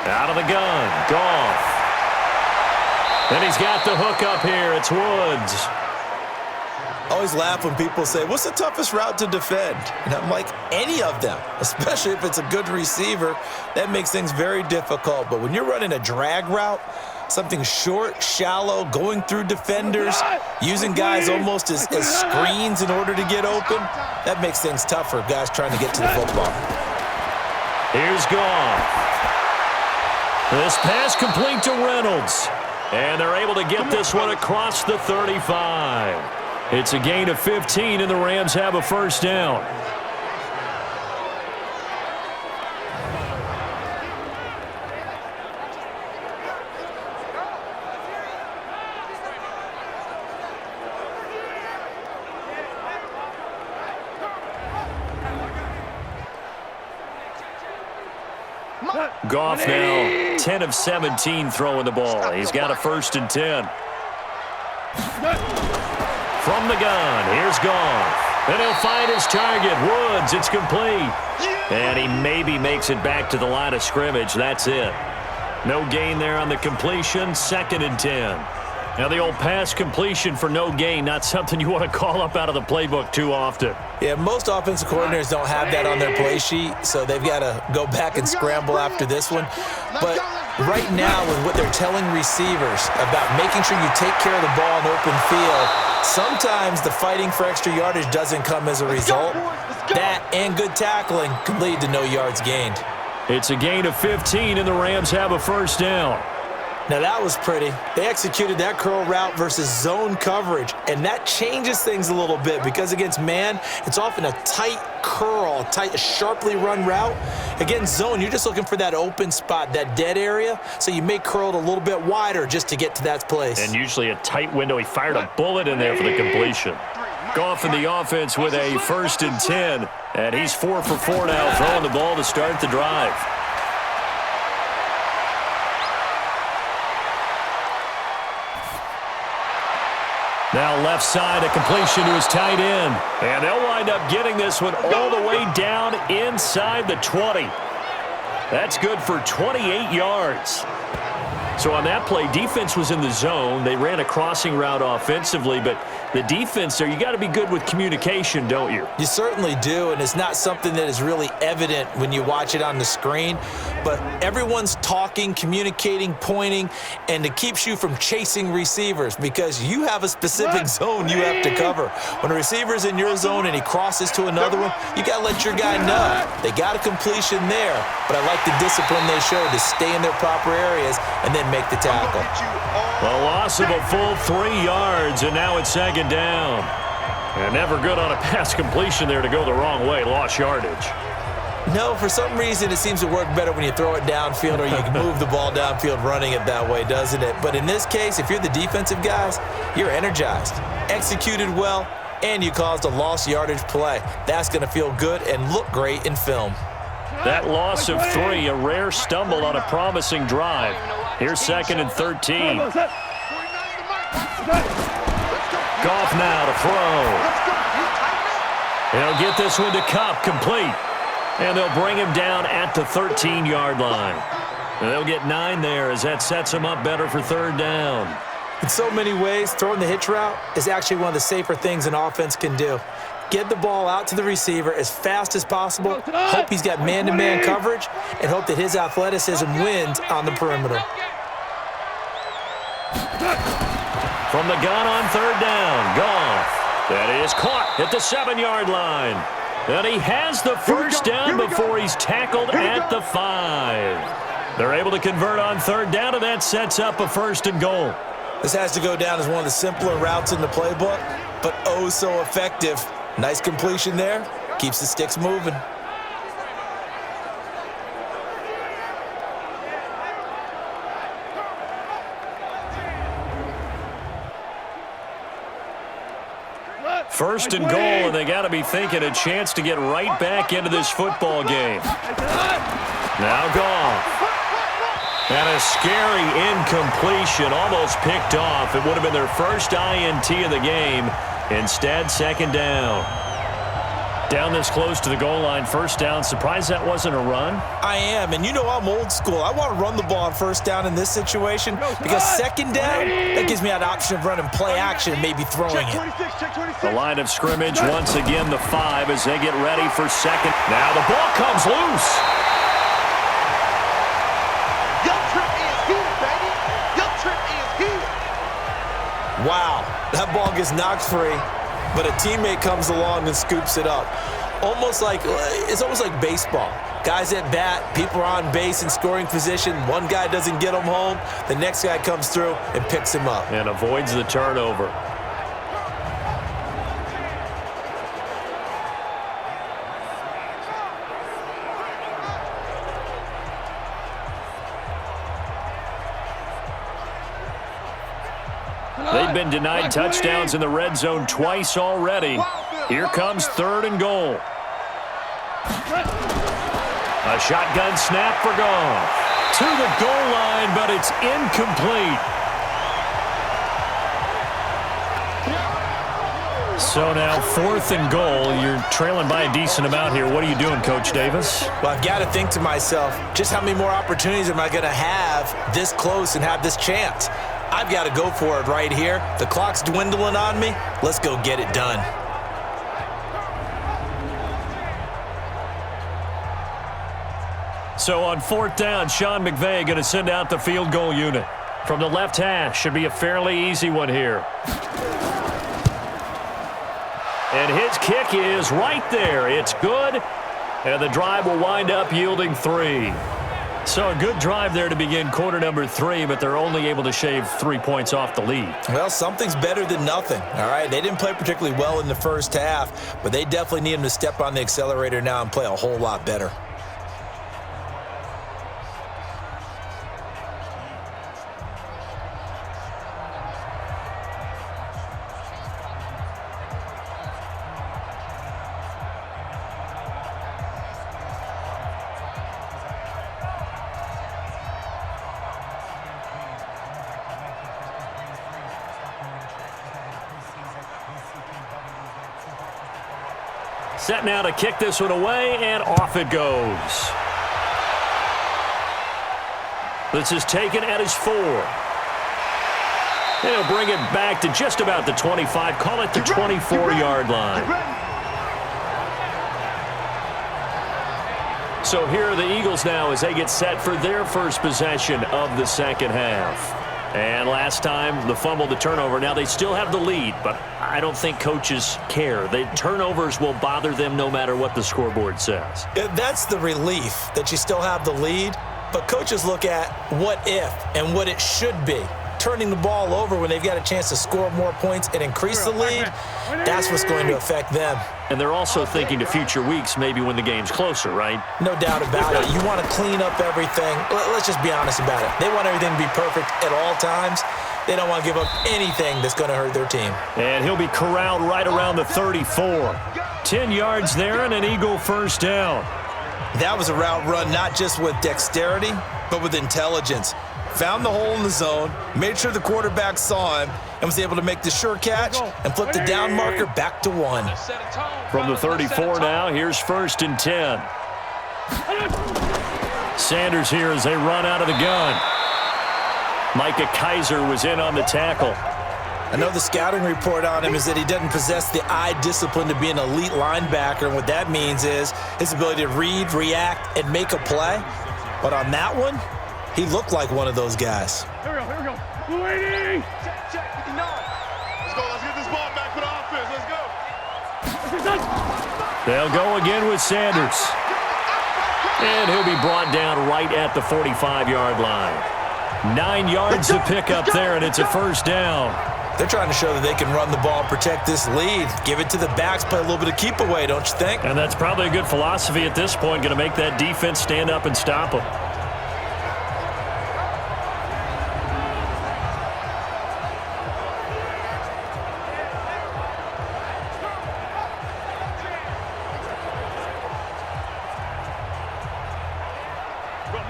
Out of the gun, Goff. And he's got the hook up here. It's Woods. Always laugh when people say, what's the toughest route to defend? And I'm like, any of them, especially if it's a good receiver. That makes things very difficult. But when you're running a drag route, something short, shallow, going through defenders, using guys almost as screens in order to get open, that makes things tough for guys trying to get to the football. Here's Goff. This pass complete to Reynolds. And they're able to get this one across the 35. It's a gain of 15, and the Rams have a first down. Goff now 10 of 17 throwing the ball. He's got a 1st and 10. From the gun, here's Goff. And he'll find his target. Woods, it's complete. And he maybe makes it back to the line of scrimmage. That's it. No gain there on the completion. 2nd and 10. Now the old pass completion for no gain, not something you want to call up out of the playbook too often. Yeah, most offensive coordinators don't have that on their play sheet, so they've got to go back and scramble after this one. But right now, with what they're telling receivers about making sure you take care of the ball in open field, sometimes the fighting for extra yardage doesn't come as a result. That and good tackling can lead to no yards gained. It's a gain of 15, and the Rams have a first down. Now that was pretty. They executed that curl route versus zone coverage, and that changes things a little bit because against man, it's often a tight curl, tight, sharply run route. Against zone, you're just looking for that open spot, that dead area, so you may curl it a little bit wider just to get to that place. And usually a tight window. He fired a bullet in there for the completion. Goff in the offense with a 1st and 10, and he's 4 for 4 now, throwing the ball to start the drive. Now left side, a completion to his tight end. And they'll wind up getting this one all the way down inside the 20. That's good for 28 yards. So on that play, defense was in the zone. They ran a crossing route offensively, but the defense there, you got to be good with communication, don't you? You certainly do, and it's not something that is really evident when you watch it on the screen, but everyone's talking, communicating, pointing, and it keeps you from chasing receivers because you have a specific zone you have to cover. When a receiver's in your zone and he crosses to another one, you got to let your guy know. They got a completion there, but I like the discipline they showed to stay in their proper areas and then make the tackle. A loss of a full 3 yards, and now it's 2nd down. And never good on a pass completion there to go the wrong way. Lost yardage. No, for some reason it seems to work better when you throw it downfield or you can move the ball downfield running it that way, doesn't it? But in this case, if you're the defensive guys, you're energized, executed well, and you caused a lost yardage play. That's going to feel good and look great in film. That loss of 3, a rare stumble on a promising drive. Here's 2nd and 13. Goff now to throw. He'll get this one to Kupp, complete. And they'll bring him down at the 13-yard line. And they'll get 9 there as that sets him up better for 3rd down. In so many ways, throwing the hitch route is actually one of the safer things an offense can do. Get the ball out to the receiver as fast as possible, hope he's got man-to-man coverage, and hope that his athleticism wins on the perimeter. From the gun on 3rd down, Goff. That is caught at the 7-yard line. And he has the first down before he's tackled at the 5. They're able to convert on 3rd down, and that sets up a 1st and goal. This has to go down as one of the simpler routes in the playbook, but oh so effective. Nice completion there. Keeps the sticks moving. First and goal, and they got to be thinking a chance to get right back into this football game. Now Goff. And a scary incompletion, almost picked off. It would have been their first INT of the game. Instead, 2nd down. Down this close to the goal line, first down. Surprised that wasn't a run? I am, and you know I'm old school. I want to run the ball on first down in this situation because second down, that gives me that option of running play action and maybe throwing it. The line of scrimmage, once again the 5 as they get ready for second. Now the ball comes loose. Young Trip is here, baby. Young Trip is here. Wow, that ball gets knocked free, but a teammate comes along and scoops it up. It's almost like baseball. Guys at bat, people are on base in scoring position. One guy doesn't get him home. The next guy comes through and picks him up. And avoids the turnover. They've been denied touchdowns in the red zone twice already. Here comes 3rd and goal. A shotgun snap for Goff. To the goal line, but it's incomplete. So now 4th and goal. You're trailing by a decent amount here. What are you doing, Coach Davis? Well, I've got to think to myself, just how many more opportunities am I going to have this close and have this chance? I've got to go for it right here. The clock's dwindling on me. Let's go get it done. So on 4th down, Sean McVay going to send out the field goal unit. From the left hash, should be a fairly easy one here. And his kick is right there. It's good, and the drive will wind up yielding 3. So a good drive there to begin quarter number 3, but they're only able to shave 3 points off the lead. Well, something's better than nothing, all right? They didn't play particularly well in the first half, but they definitely need them to step on the accelerator now and play a whole lot better. Set now to kick this one away, and off it goes. This is taken at his 4. He'll bring it back to just about the 25, call it the 24-yard line. So here are the Eagles now as they get set for their first possession of the second half. And last time, the fumble, the turnover. Now they still have the lead, but I don't think coaches care. The turnovers will bother them no matter what the scoreboard says. That's the relief that you still have the lead, but coaches look at what if and what it should be. Turning the ball over when they've got a chance to score more points and increase the lead, that's what's going to affect them. And they're also thinking to future weeks, maybe when the game's closer, right? No doubt about it. You want to clean up everything. Let's just be honest about it. They want everything to be perfect at all times. They don't want to give up anything that's going to hurt their team. And he'll be corralled right around the 34. 10 yards there and an Eagle first down. That was a route run not just with dexterity, but with intelligence. Found the hole in the zone, made sure the quarterback saw him, and was able to make the sure catch and flip the down marker back to 1. From the 34 now, here's 1st and 10. Sanders here as they run out of the gun. Micah Kaiser was in on the tackle. I know the scouting report on him is that he doesn't possess the eye discipline to be an elite linebacker, and what that means is his ability to read, react, and make a play. But on that one, he looked like one of those guys. Here we go. Waiting. Check, 59. Let's go. Let's get this ball back for the offense. Let's go. They'll go again with Sanders. And he'll be brought down right at the 45-yard line. 9 yards to pick up there, and it's a first down. They're trying to show that they can run the ball and protect this lead. Give it to the backs, play a little bit of keep away, don't you think? And that's probably a good philosophy at this point, going to make that defense stand up and stop them.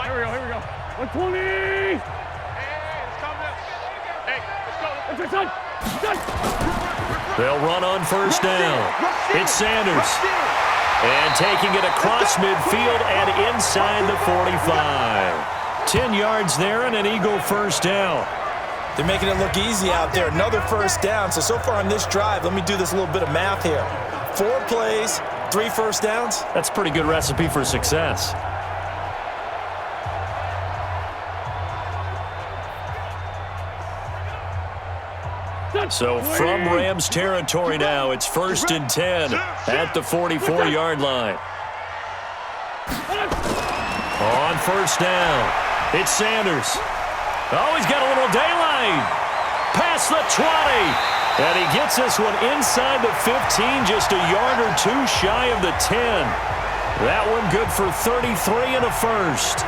Here we go. 120. Hey, it's coming up. Hey, let's go. They'll run on first down. It's Sanders. And taking it across midfield and inside the 45. 10 yards there and an Eagle first down. They're making it look easy out there. Another first down. So far on this drive, let me do this little bit of math here. 4 plays, 3 first downs. That's a pretty good recipe for success. So from Rams territory now, it's 1st and 10 at the 44-yard line. On first down, it's Sanders. Oh, he's got a little daylight. Past the 20. And he gets this one inside the 15, just a yard or 2 shy of the 10. That one good for 33 and a first.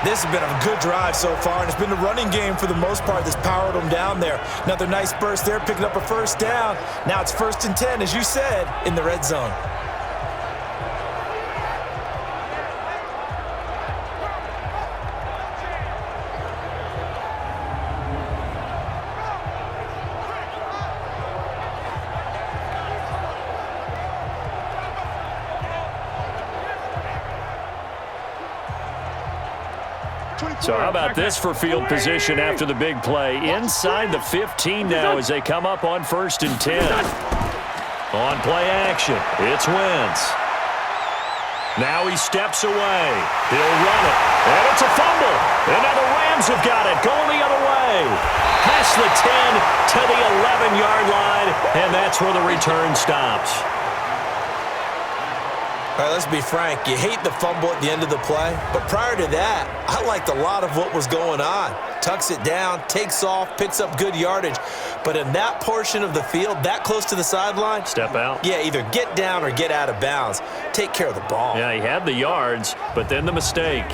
This has been a good drive so far, and it's been the running game for the most part that's powered them down there. Another nice burst there, picking up a first down. Now it's 1st and 10, as you said, in the red zone. So how about this for field position after the big play? Inside the 15 now as they come up on 1st and 10. On play action, it's Wentz. Now he steps away. He'll run it. And it's a fumble. And now the Rams have got it. Going the other way. Past the 10 to the 11-yard line. And that's where the return stops. All right, let's be frank. You hate the fumble at the end of the play, but prior to that, I liked a lot of what was going on. Tucks it down, takes off, picks up good yardage. But in that portion of the field, that close to the sideline, step out. Yeah, either get down or get out of bounds. Take care of the ball. Yeah, he had the yards, but then the mistake.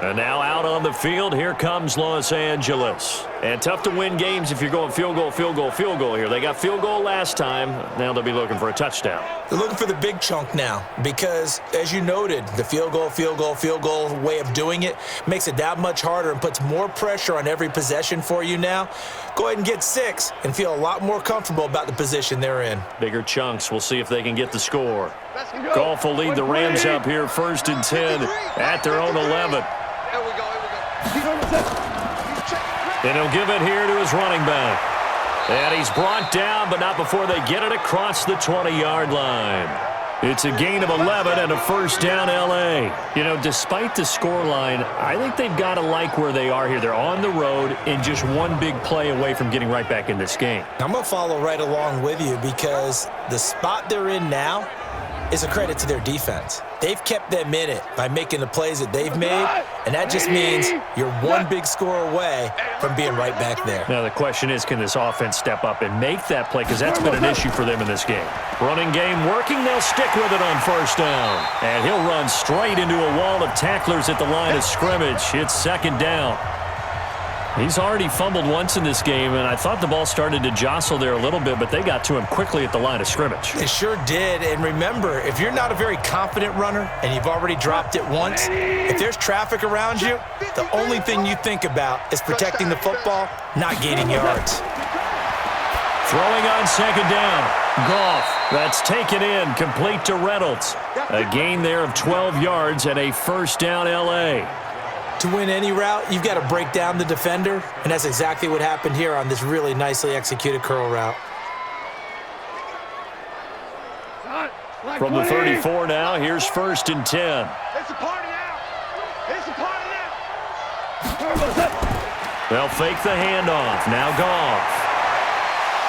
And now out on the field, here comes Los Angeles. And tough to win games if you're going field goal, field goal, field goal here. They got field goal last time. Now they'll be looking for a touchdown. They're looking for the big chunk now because, as you noted, the field goal way of doing it makes it that much harder and puts more pressure on every possession for you now. Go ahead and get 6 and feel a lot more comfortable about the position they're in. Bigger chunks. We'll see if they can get the score. Goff will lead the Rams up here 1st and 10 at their own 11. Here we go. And he'll give it here to his running back. And he's brought down, but not before they get it across the 20-yard line. It's a gain of 11 and a first down L.A. You know, despite the scoreline, I think they've got to like where they are here. They're on the road and just one big play away from getting right back in this game. I'm going to follow right along with you because the spot they're in now is a credit to their defense. They've kept them in it by making the plays that they've made, and that just means you're one big score away from being right back there. Now the question is, can this offense step up and make that play? Because that's been an issue for them in this game. Running game working, they'll stick with it on first down. And he'll run straight into a wall of tacklers at the line of scrimmage. It's 2nd down. He's already fumbled once in this game, and I thought the ball started to jostle there a little bit, but they got to him quickly at the line of scrimmage. They sure did, and remember, if you're not a very confident runner and you've already dropped it once, if there's traffic around you, the only thing you think about is protecting the football, not gaining yards. Throwing on 2nd down. Goff, that's taken in, complete to Reynolds. A gain there of 12 yards and a first down L.A. To win any route, you've got to break down the defender, and that's exactly what happened here on this really nicely executed curl route. From the 34 now, here's 1st and 10. It's a party now. It's a party now. They'll fake the handoff. Now Goff.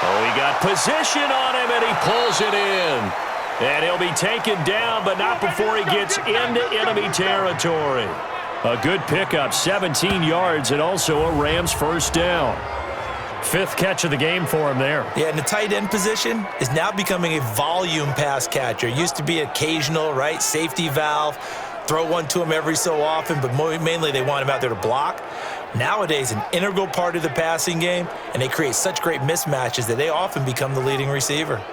Oh, he got position on him, and he pulls it in. And he'll be taken down, but not before he gets into enemy territory. A good pickup, 17 yards, and also a Rams first down. 5th catch of the game for him there. Yeah, and the tight end position is now becoming a volume pass catcher. Used to be occasional, right, safety valve, throw one to him every so often, but mainly they want him out there to block. Nowadays, an integral part of the passing game, and they create such great mismatches that they often become the leading receiver.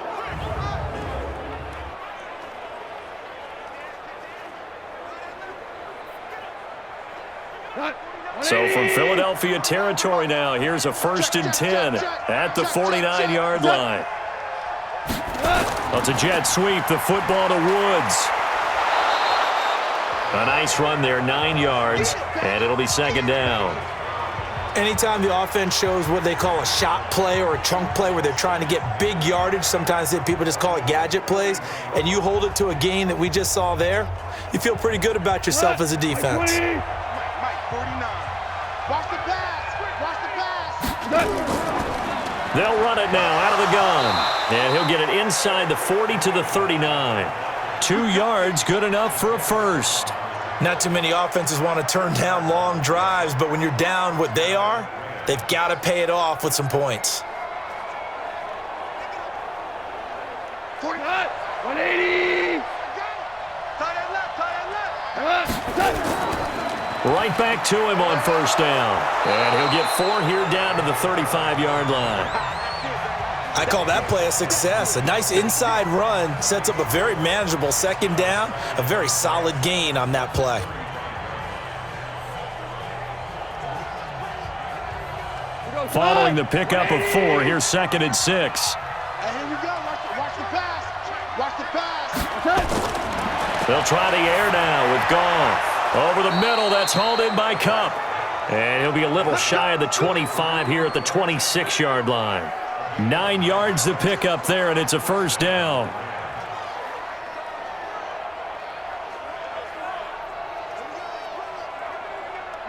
So from Philadelphia territory now, here's a 1st and 10 at the 49-yard line. That's a jet sweep, the football to Woods. A nice run there, 9 yards, and it'll be second down. Anytime the offense shows what they call a shot play or a chunk play where they're trying to get big yardage, sometimes people just call it gadget plays, and you hold it to a gain that we just saw there, you feel pretty good about yourself as a defense. Mike, 49. Watch the pass. Watch the pass. They'll run it now out of the gun, and he'll get it inside the 40 to the 39. 2 yards, good enough for a first. Not too many offenses want to turn down long drives, but when you're down what they are, they've got to pay it off with some points. 49. 180. Tight end left. Right back to him on first down. And he'll get 4 here down to the 35-yard line. I call that play a success. A nice inside run sets up a very manageable second down, a very solid gain on that play. Following the pickup of 4, here's 2nd and 6. And here we go. Watch the pass. Watch the pass. They'll try the air now with Goff. Over the middle, that's hauled in by Cup. And he'll be a little shy of the 25 here at the 26-yard line. 9 yards to pick up there, and it's a first down.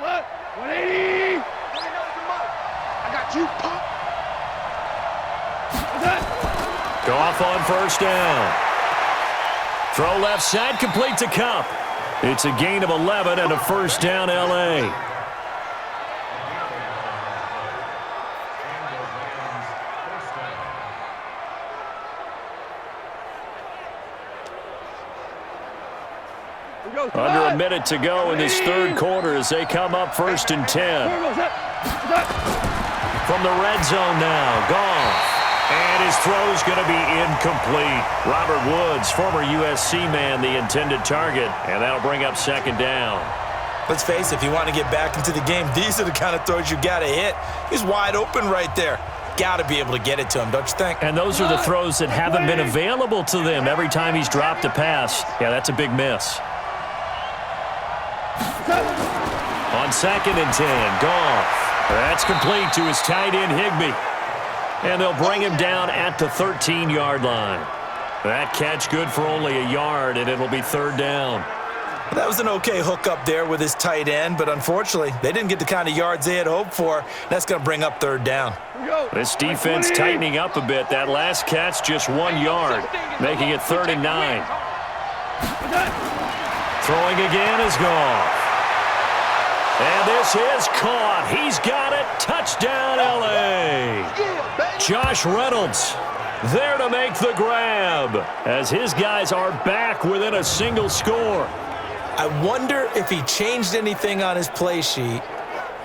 What? 180. I got you, pop. Goff on first down. Throw left side, complete to Cup. It's a gain of 11 and a first down, L.A. Under a minute to go in this third quarter as they come up 1st and 10. From the red zone now, Goff. And his throw's going to be incomplete. Robert Woods, former USC man, the intended target, and that'll bring up second down. Let's face it, if you want to get back into the game, these are the kind of throws you got to hit. He's wide open right there. Got to be able to get it to him, don't you think? And those are the throws that haven't been available to them every time he's dropped a pass. Yeah, that's a big miss. On 2nd and 10, Goff. That's complete to his tight end, Higbee. And they'll bring him down at the 13-yard line. That catch good for only a yard, and it'll be third down. That was an okay hook up there with his tight end, but unfortunately, they didn't get the kind of yards they had hoped for. That's going to bring up third down. This defense tightening up a bit. That last catch, just 1 yard, making it 3rd and 9. Throwing again is Goff. And this is caught. He's got it. Touchdown, L.A. Josh Reynolds there to make the grab as his guys are back within a single score. I wonder if he changed anything on his play sheet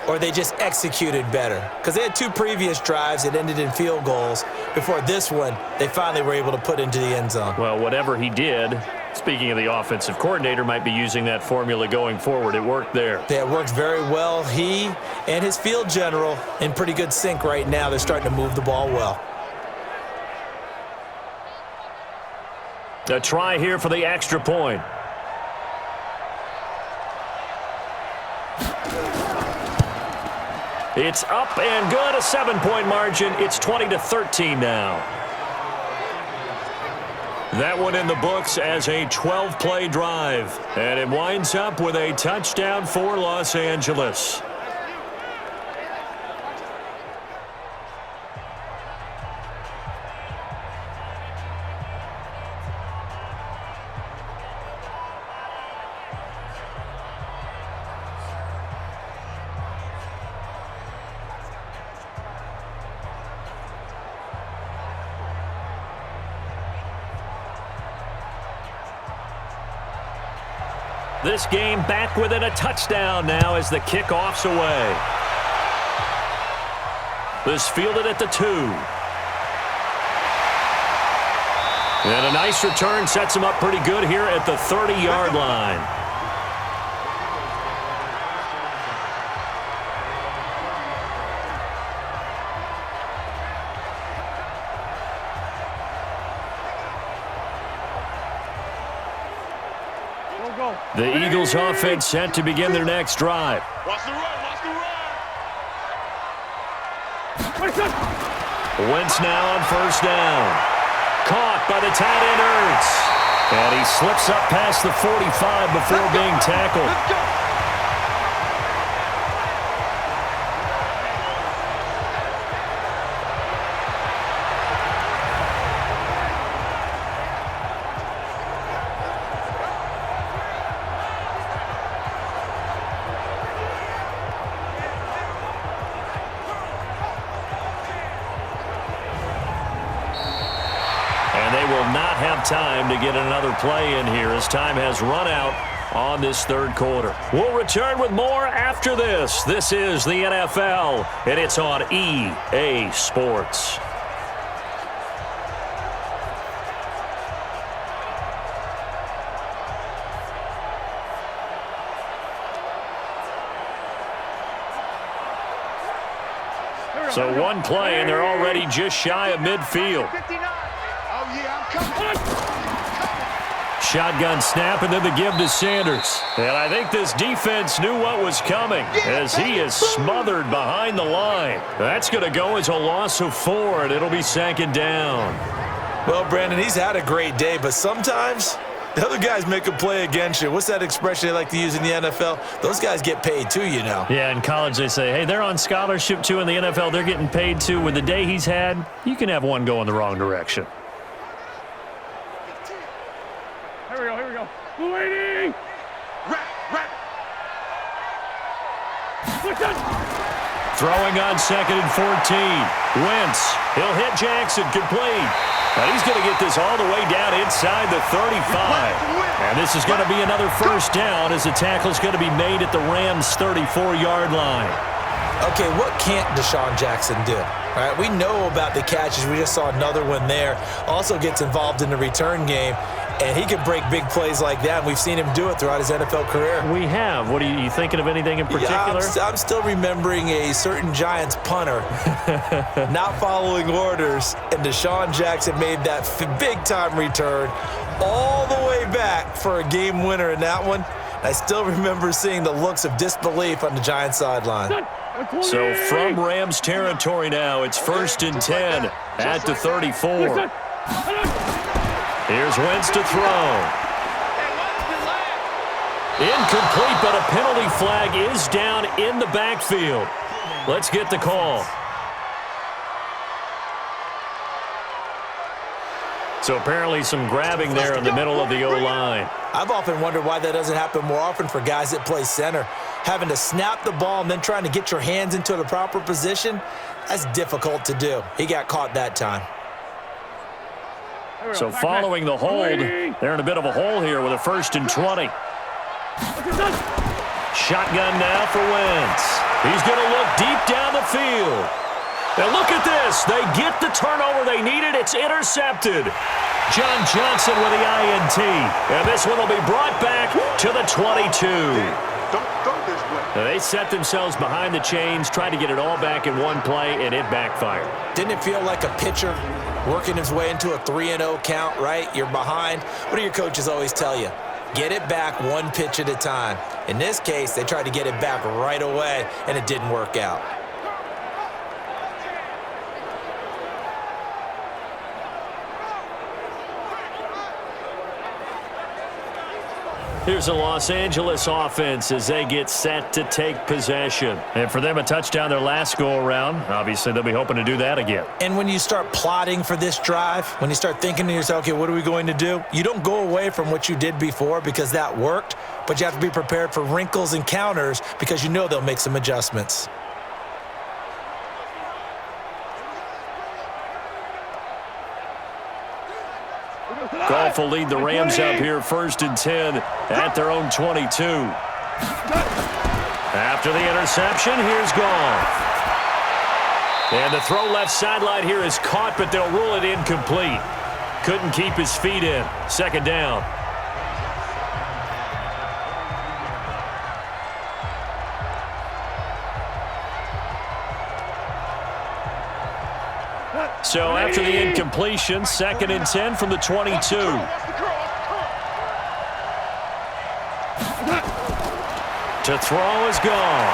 or they just executed better. Because they had 2 previous drives that ended in field goals. Before this one, they finally were able to put into the end zone. Well, whatever he did, speaking of the offensive coordinator, might be using that formula going forward. It worked there. Yeah, it worked very well. He and his field general in pretty good sync right now. They're starting to move the ball well. A try here for the extra point. It's up and good, a 7-point margin. It's 20-13 now. That one in the books as a 12-play drive. And it winds up with a touchdown for Los Angeles. This game back within a touchdown now as the kickoff's away. This fielded at the 2. And a nice return sets him up pretty good here at the 30-yard line. The Eagles offense set to begin their next drive. Watch the run, watch the run. Wentz now on first down. Caught by the tight end Ertz. And he slips up past the 45 before being tackled. Let's go. Time to get another play in here as time has run out on this third quarter. We'll return with more after this. This is the NFL, and it's on EA Sports. So one play, and they're already just shy of midfield. 59. Oh, yeah, I'm coming. Shotgun snap, and then the give to Sanders. And I think this defense knew what was coming as he is smothered behind the line. That's going to go as a loss of 4, and it'll be second down. Well, Brandon, he's had a great day, but sometimes the other guys make a play against you. What's that expression they like to use in the NFL? Those guys get paid too, you know. Yeah, in college they say, hey, they're on scholarship too. In the NFL, they're getting paid too. With the day he's had, you can have one go in the wrong direction. Here we go. Waiting. Rap. Throwing on 2nd and 14. Wentz, he'll hit Jackson, complete. Now he's going to get this all the way down inside the 35. And this is going to be another first down as the tackle's going to be made at the Rams' 34-yard line. Okay, what can't Deshaun Jackson do? All right, we know about the catches. We just saw another one there. Also gets involved in the return game, and he can break big plays like that. And we've seen him do it throughout his NFL career. We have. What are you thinking of anything in particular? Yeah, I'm still remembering a certain Giants punter not following orders, and Deshaun Jackson made that big-time return all the way back for a game winner in that one. I still remember seeing the looks of disbelief on the Giants sideline. So from Rams territory now, it's 1st and 10 at the 34. Here's Wentz to throw. Incomplete, but a penalty flag is down in the backfield. Let's get the call. So apparently some grabbing there in the middle of the O-line. I've often wondered why that doesn't happen more often for guys that play center. Having to snap the ball and then trying to get your hands into the proper position, that's difficult to do. He got caught that time. So following the hold, they're in a bit of a hole here with a 1st and 20. Shotgun now for Wentz. He's going to look deep down the field. Now look at this. They get the turnover they needed. It's intercepted. John Johnson with the INT. And this one will be brought back to the 22. Don't go this way. Now they set themselves behind the chains, tried to get it all back in one play, and it backfired. Didn't it feel like a pitcher working his way into a 3-0 count, right? You're behind. What do your coaches always tell you? Get it back one pitch at a time. In this case, they tried to get it back right away, and it didn't work out. Here's the Los Angeles offense as they get set to take possession. And for them, a touchdown their last go-around. Obviously, they'll be hoping to do that again. And when you start plotting for this drive, when you start thinking to yourself, okay, what are we going to do? You don't go away from what you did before because that worked, but you have to be prepared for wrinkles and counters because you know they'll make some adjustments. Goff will lead the Rams up here 1st and 10 at their own 22. After the interception, here's Goff. And the throw left sideline here is caught, but they'll rule it incomplete. Couldn't keep his feet in. 2nd down. So after the incompletion, 2nd and 10 from the 22. to throw is gone.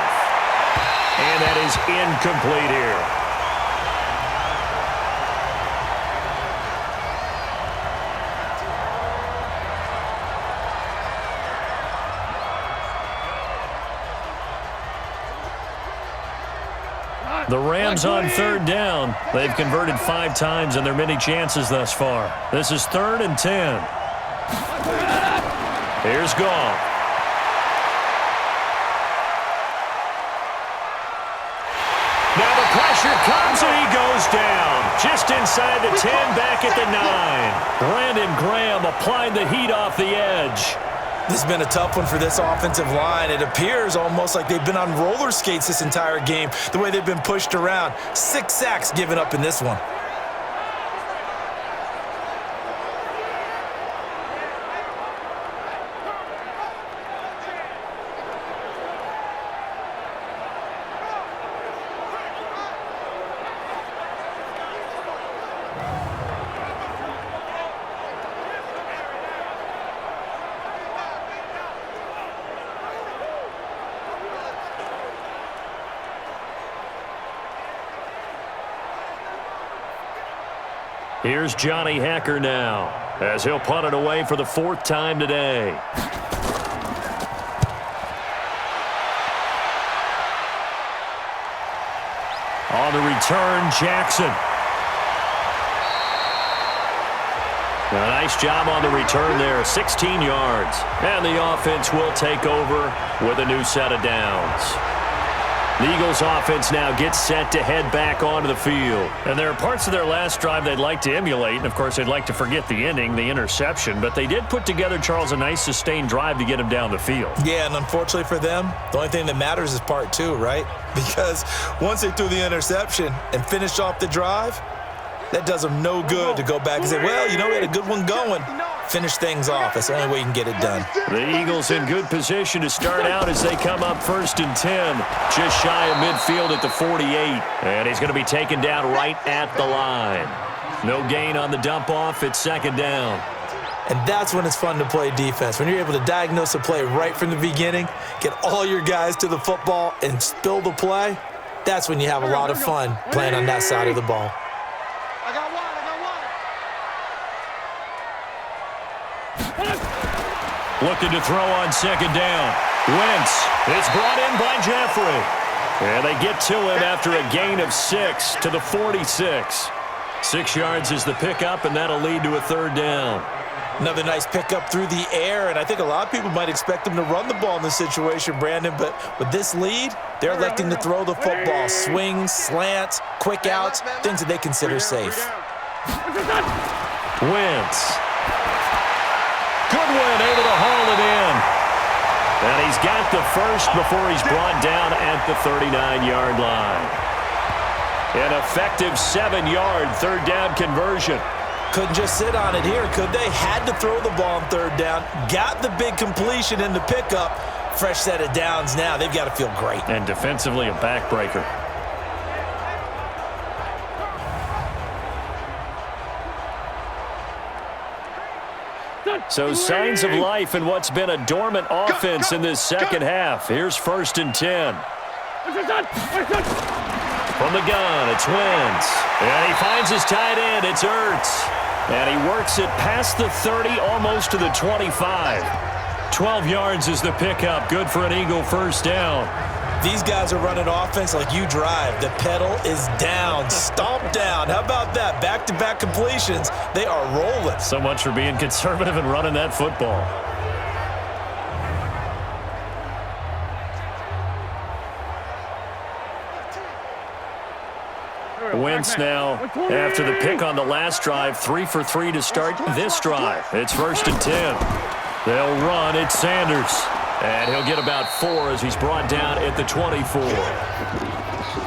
And that is incomplete here. The Rams on third down. They've converted 5 times in their many chances thus far. This is 3rd and 10. Here's Goff. Now the pressure comes and he goes down. Just inside the 10, back at the 9. Brandon Graham applied the heat off the edge. This has been a tough one for this offensive line. It appears almost like they've been on roller skates this entire game, the way they've been pushed around. 6 sacks given up in this one. Here's Johnny Hacker now, as he'll punt it away for the 4th time today. On the return, Jackson. A nice job on the return there, 16 yards. And the offense will take over with a new set of downs. The Eagles offense now gets set to head back onto the field. And there are parts of their last drive they'd like to emulate. And, of course, they'd like to forget the ending, the interception. But they did put together, Charles, a nice sustained drive to get him down the field. Yeah, and unfortunately for them, the only thing that matters is part 2, right? Because once they threw the interception and finished off the drive, that does them no good to go back and say, well, you know, we had a good one going. Finish things off. That's the only way you can get it done. The Eagles in good position to start out as they come up 1st and 10. Just shy of midfield at the 48. And he's going to be taken down right at the line. No gain on the dump off. It's 2nd down. And that's when it's fun to play defense. When you're able to diagnose a play right from the beginning, get all your guys to the football and spill the play, that's when you have a lot of fun playing on that side of the ball. Looking to throw on 2nd down. Wentz. It's brought in by Jeffrey. And they get to him after a gain of 6 to the 46. 6 yards is the pickup, and that'll lead to a 3rd down. Another nice pickup through the air, and I think a lot of people might expect them to run the ball in this situation, Brandon, but with this lead, they're electing to throw the football. Swings, slants, quick outs, things that they consider safe. Wentz. Goodwin able to haul it in. And he's got the first before he's brought down at the 39-yard line. An effective 7-yard 3rd down conversion. Couldn't just sit on it here, could they? Had to throw the ball on 3rd down. Got the big completion in the pickup. Fresh set of downs now. They've got to feel great. And defensively a backbreaker. So signs of life in what's been a dormant offense in this 2nd half. Here's 1st and 10. From the gun, it's Wentz. And he finds his tight end. It's Ertz. And he works it past the 30, almost to the 25. 12 yards is the pickup. Good for an Eagle 1st down. These guys are running offense like you drive. The pedal is down, stomp down. How about that? Back-to-back completions. They are rolling. So much for being conservative and running that football. Wentz now, after the pick on the last drive, 3 for 3 to start this drive. It's 1st and 10. They'll run. It's Sanders. And he'll get about 4 as he's brought down at the 24.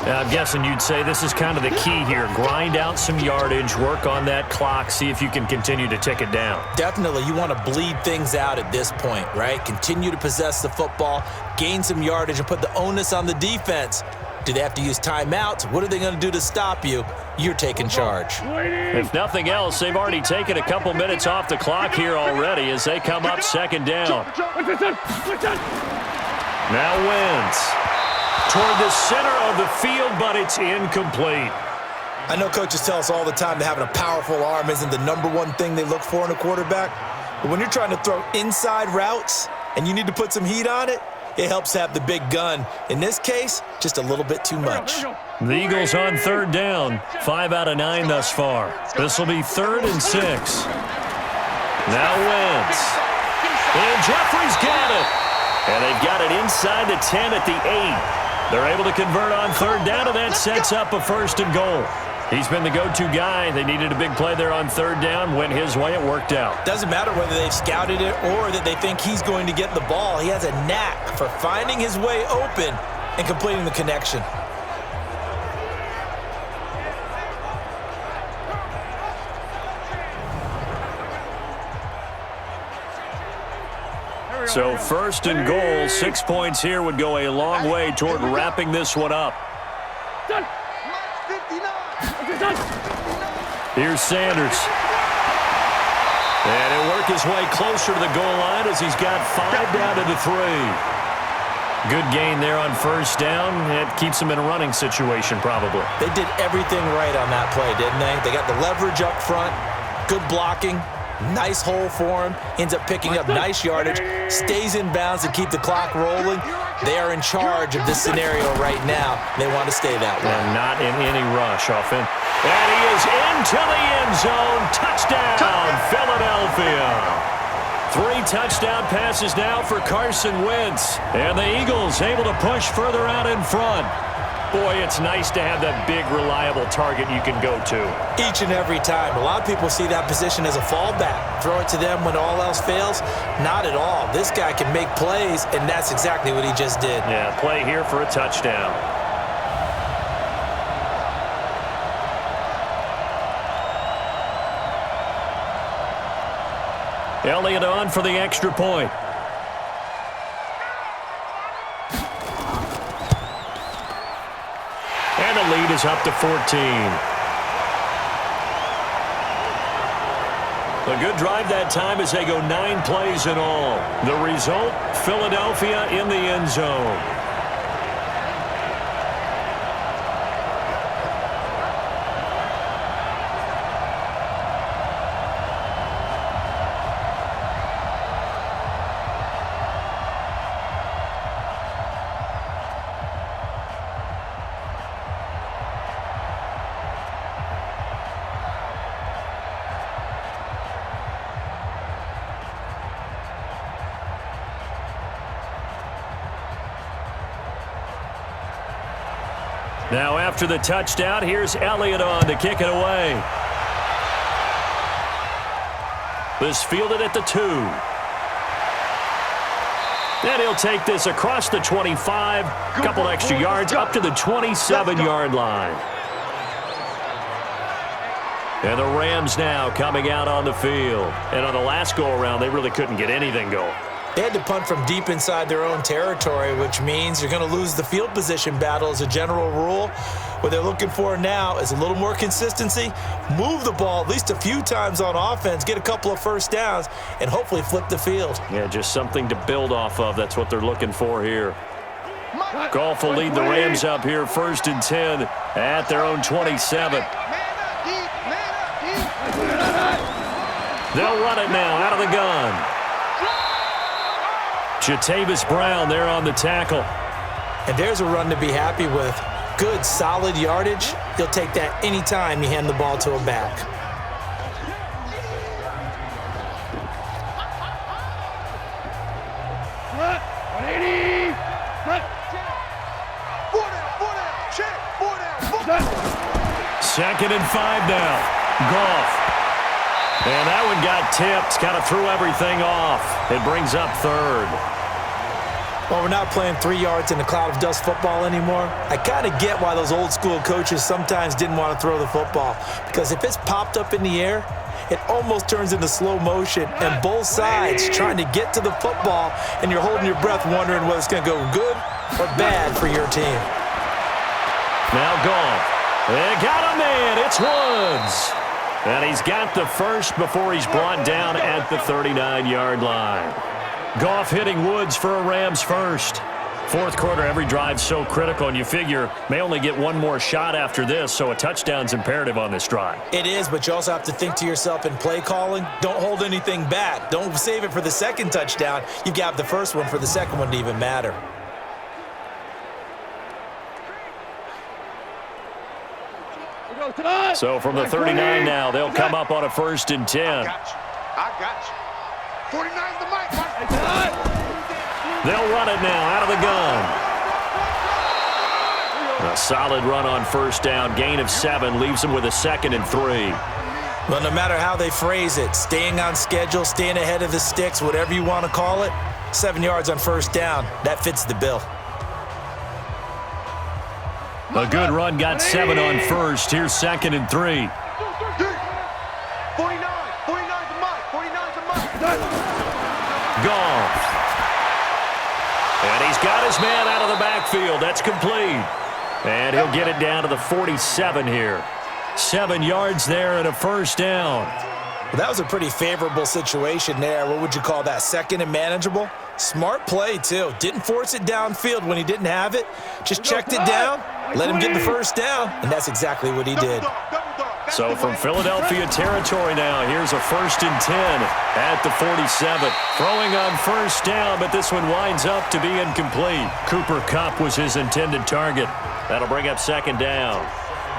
I'm guessing you'd say this is kind of the key here. Grind out some yardage, work on that clock, see if you can continue to tick it down. Definitely. You want to bleed things out at this point, right? Continue to possess the football, gain some yardage, and put the onus on the defense. Do they have to use timeouts? What are they going to do to stop you? You're taking charge. If nothing else, they've already taken a couple minutes off the clock here already as they come up 2nd down. Now Wentz toward the center of the field, but it's incomplete. I know coaches tell us all the time that having a powerful arm isn't the #1 thing they look for in a quarterback. But when you're trying to throw inside routes and you need to put some heat on it, it helps have the big gun. In this case, just a little bit too much. The Eagles on 3rd down. 5 out of 9 thus far. This will be 3rd and 6. Now Wentz. And Jeffrey's got it. And they've got it inside the 10 at the 8. They're able to convert on 3rd down, and that sets up a 1st and goal. He's been the go-to guy. They needed a big play there on 3rd down. Went his way. It worked out. Doesn't matter whether they've scouted it or that they think he's going to get the ball. He has a knack for finding his way open and completing the connection. So 1st and goal, 6 points here would go a long way toward wrapping this one up. Done. Done. Here's Sanders. And he'll work his way closer to the goal line as he's got 5 down to the 3. Good gain there on 1st down. It keeps him in a running situation probably. They did everything right on that play, didn't they? They got the leverage up front, good blocking, nice hole for him, ends up picking up nice yardage, stays in bounds to keep the clock rolling. They are in charge of this scenario right now. They want to stay that way. And not in any rush offense. And he is into the end zone. Touchdown, Philadelphia. 3 touchdown passes now for Carson Wentz. And the Eagles able to push further out in front. Boy, it's nice to have that big, reliable target you can go to. Each and every time. A lot of people see that position as a fallback. Throw it to them when all else fails. Not at all. This guy can make plays, and that's exactly what he just did. Yeah, play here for a touchdown. Elliott on for the extra point. And the lead is up to 14. A good drive that time as they go 9 plays in all. The result, Philadelphia in the end zone. Now after the touchdown, here's Elliott on to kick it away. This fielded at the 2. And he'll take this across the 25, a couple extra yards up to the 27-yard line. And the Rams now coming out on the field. And on the last go-around, they really couldn't get anything going. They had to punt from deep inside their own territory, which means you're going to lose the field position battle as a general rule. What they're looking for now is a little more consistency, move the ball at least a few times on offense, get a couple of 1st downs, and hopefully flip the field. Yeah, just something to build off of. That's what they're looking for here. Goff will lead the Rams up here 1st and 10 at their own 27. They'll run it now out of the gun. Jatavis Brown there on the tackle. And there's a run to be happy with. Good, solid yardage. You'll take that anytime you hand the ball to a back. Second and 5 now. Goff. And that one got tipped. Kind of threw everything off. It brings up 3rd. Well, we're not playing 3 yards in a cloud of dust football anymore. I kind of get why those old school coaches sometimes didn't want to throw the football. Because if it's popped up in the air, it almost turns into slow motion. And both sides trying to get to the football, and you're holding your breath wondering whether it's going to go good or bad for your team. Now Goff. They got a man. It's Woods. And he's got the 1st before he's brought down at the 39-yard line. Goff hitting Woods for a Rams 1st. Fourth quarter, every drive's so critical, and you figure may only get one more shot after this, so a touchdown's imperative on this drive. It is, but you also have to think to yourself in play calling, don't hold anything back. Don't save it for the second touchdown. You've got the first one for the second one to even matter. So from the 39 now, they'll come up on a 1st and 10. I got you. 49's the mic. They'll run it now out of the gun. A solid run on 1st down. Gain of 7 leaves them with a 2nd and 3. Well, no matter how they phrase it, staying on schedule, staying ahead of the sticks, whatever you want to call it, 7 yards on 1st down, that fits the bill. A good run got 7 on 1st. Here's 2nd and 3. 49. 49's the mic. 49's the mic. Goff. And he's got his man out of the backfield. That's complete. And he'll get it down to the 47 here. 7 yards there and a 1st down. Well, that was a pretty favorable situation there. What would you call that? 2nd and manageable? Smart play, too. Didn't force it downfield when he didn't have it. Just checked it down, let him get the 1st down, and that's exactly what he did. So from Philadelphia territory now, here's a 1st and 10 at the 47. Throwing on 1st down, but this one winds up to be incomplete. Cooper Kupp was his intended target. That'll bring up 2nd down.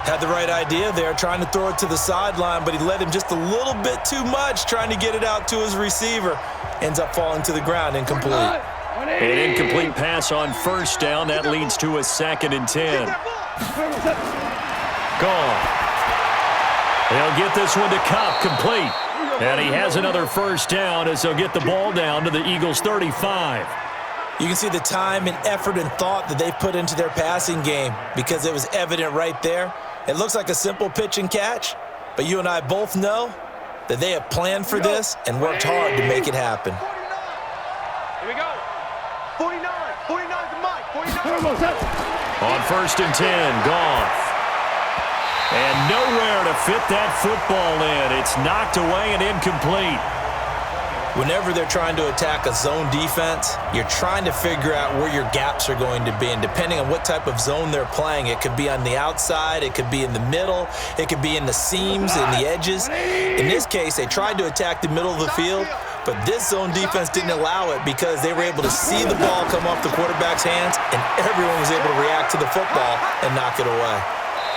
Had the right idea there, trying to throw it to the sideline, but he let him just a little bit too much, trying to get it out to his receiver. Ends up falling to the ground, incomplete. An incomplete pass on 1st down. That leads to a 2nd and 10. Gone. They'll get this one to Kupp, complete. And he has another 1st down as they'll get the ball down to the Eagles' 35. You can see the time and effort and thought that they've put into their passing game because it was evident right there. It looks like a simple pitch and catch, but you and I both know that they have planned for this and worked hard to make it happen. Here we go. 49. 49's the mic. 49. On 1st and 10, Goff. And nowhere to fit that football in. It's knocked away and incomplete. Whenever they're trying to attack a zone defense, you're trying to figure out where your gaps are going to be. And depending on what type of zone they're playing, it could be on the outside, it could be in the middle, it could be in the seams and the edges. In this case, they tried to attack the middle of the field, but this zone defense didn't allow it because they were able to see the ball come off the quarterback's hands, and everyone was able to react to the football and knock it away.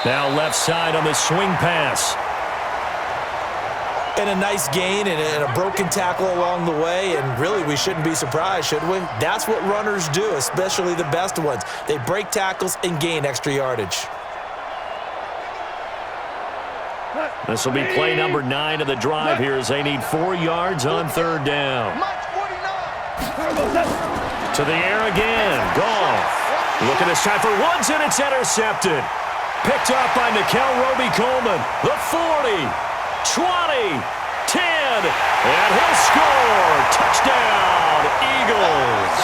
Now left side on the swing pass. And a nice gain and a broken tackle along the way, and really we shouldn't be surprised, should we? That's what runners do, especially the best ones. They break tackles and gain extra yardage. This will be play number 9 of the drive here as they need 4 yards on 3rd down. To the air again. Goff. Looking this time for Woods, and it's intercepted. Picked up by Nickel Roby-Coleman. The 40. 20, 10, and he'll score. Touchdown, Eagles.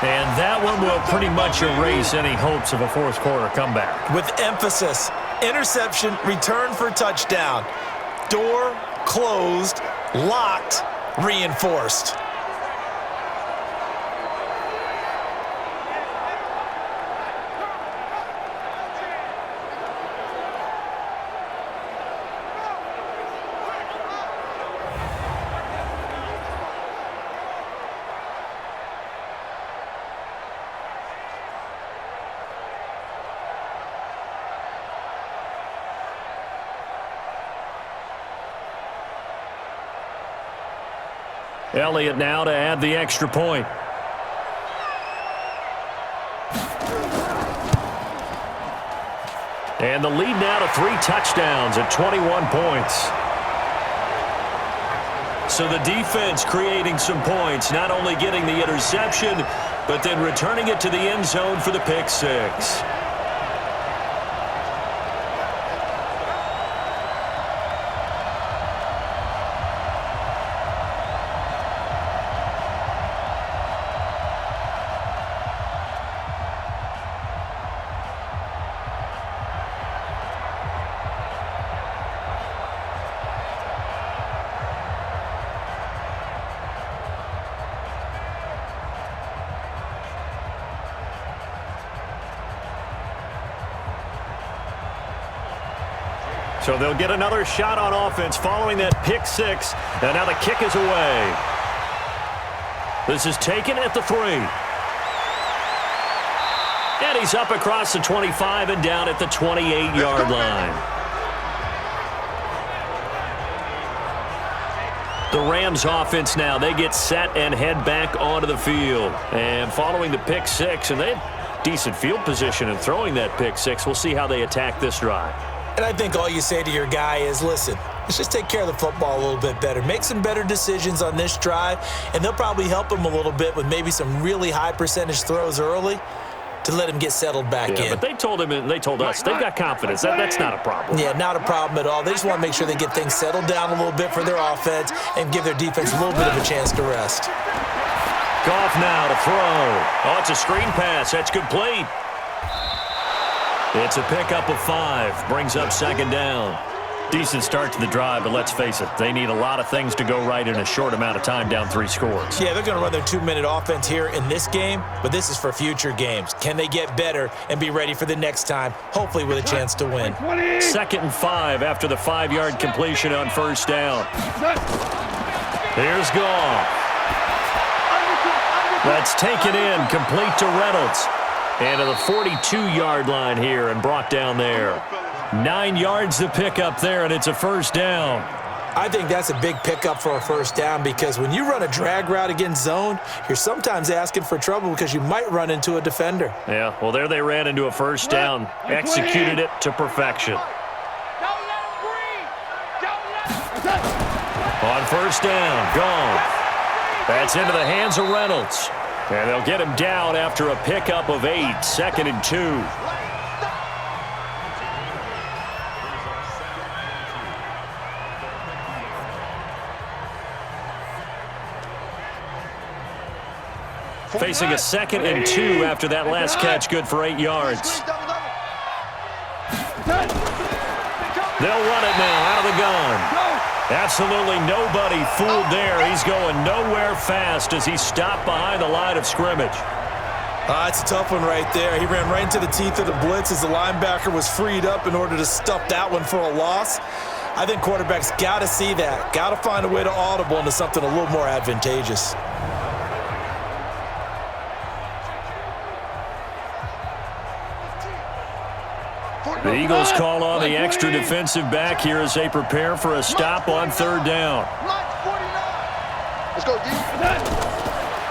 And that one will pretty much erase any hopes of a fourth quarter comeback. With emphasis, interception, return for touchdown. Door closed, locked, reinforced. Elliott now to add the extra point. And the lead now to 3 touchdowns at 21 points. So the defense creating some points, not only getting the interception, but then returning it to the end zone for the pick 6. So they'll get another shot on offense following that pick six. And now the kick is away. This is taken at the 3. And he's up across the 25 and down at the 28-yard line. The Rams offense now, they get set and head back onto the field. And following the pick six, and they had decent field position in throwing that pick six. We'll see how they attack this drive. And I think all you say to your guy is, listen, let's just take care of the football a little bit better. Make some better decisions on this drive, and they'll probably help him a little bit with maybe some really high percentage throws early to let him get settled back in. But they told him and they told us they've got confidence. That's not a problem. Yeah, not a problem at all. They just want to make sure they get things settled down a little bit for their offense and give their defense a little bit of a chance to rest. Goff now to throw. Oh, it's a screen pass. That's complete. It's a pickup of 5. Brings up second down. Decent start to the drive, but let's face it, they need a lot of things to go right in a short amount of time down 3 scores. Yeah, they're going to run their 2-minute offense here in this game, but this is for future games. Can they get better and be ready for the next time, hopefully with a chance to win? 2nd and 5 after the 5-yard completion on first down. Here's Goff. That's taken in, complete to Reynolds. And to the 42-yard line here and brought down there. 9 yards to pick up there, and it's a first down. I think that's a big pickup for a first down because when you run a drag route against zone, you're sometimes asking for trouble because you might run into a defender. Yeah, well, there they ran into a first down. Executed it to perfection. On first down, Goff. That's into the hands of Reynolds. And they'll get him down after a pickup of 8, 2nd and 2. Facing a 2nd and 2 after that last catch, good for 8 yards. They'll run it now out of the gun. Absolutely nobody fooled there. He's going nowhere fast as he stopped behind the line of scrimmage. It's a tough one right there. He ran right into the teeth of the blitz as the linebacker was freed up in order to stuff that one for a loss. I think quarterbacks got to see that. Got to find a way to audible into something a little more advantageous. The Eagles call on the extra defensive back here as they prepare for a stop on 3rd down. Let's go deep.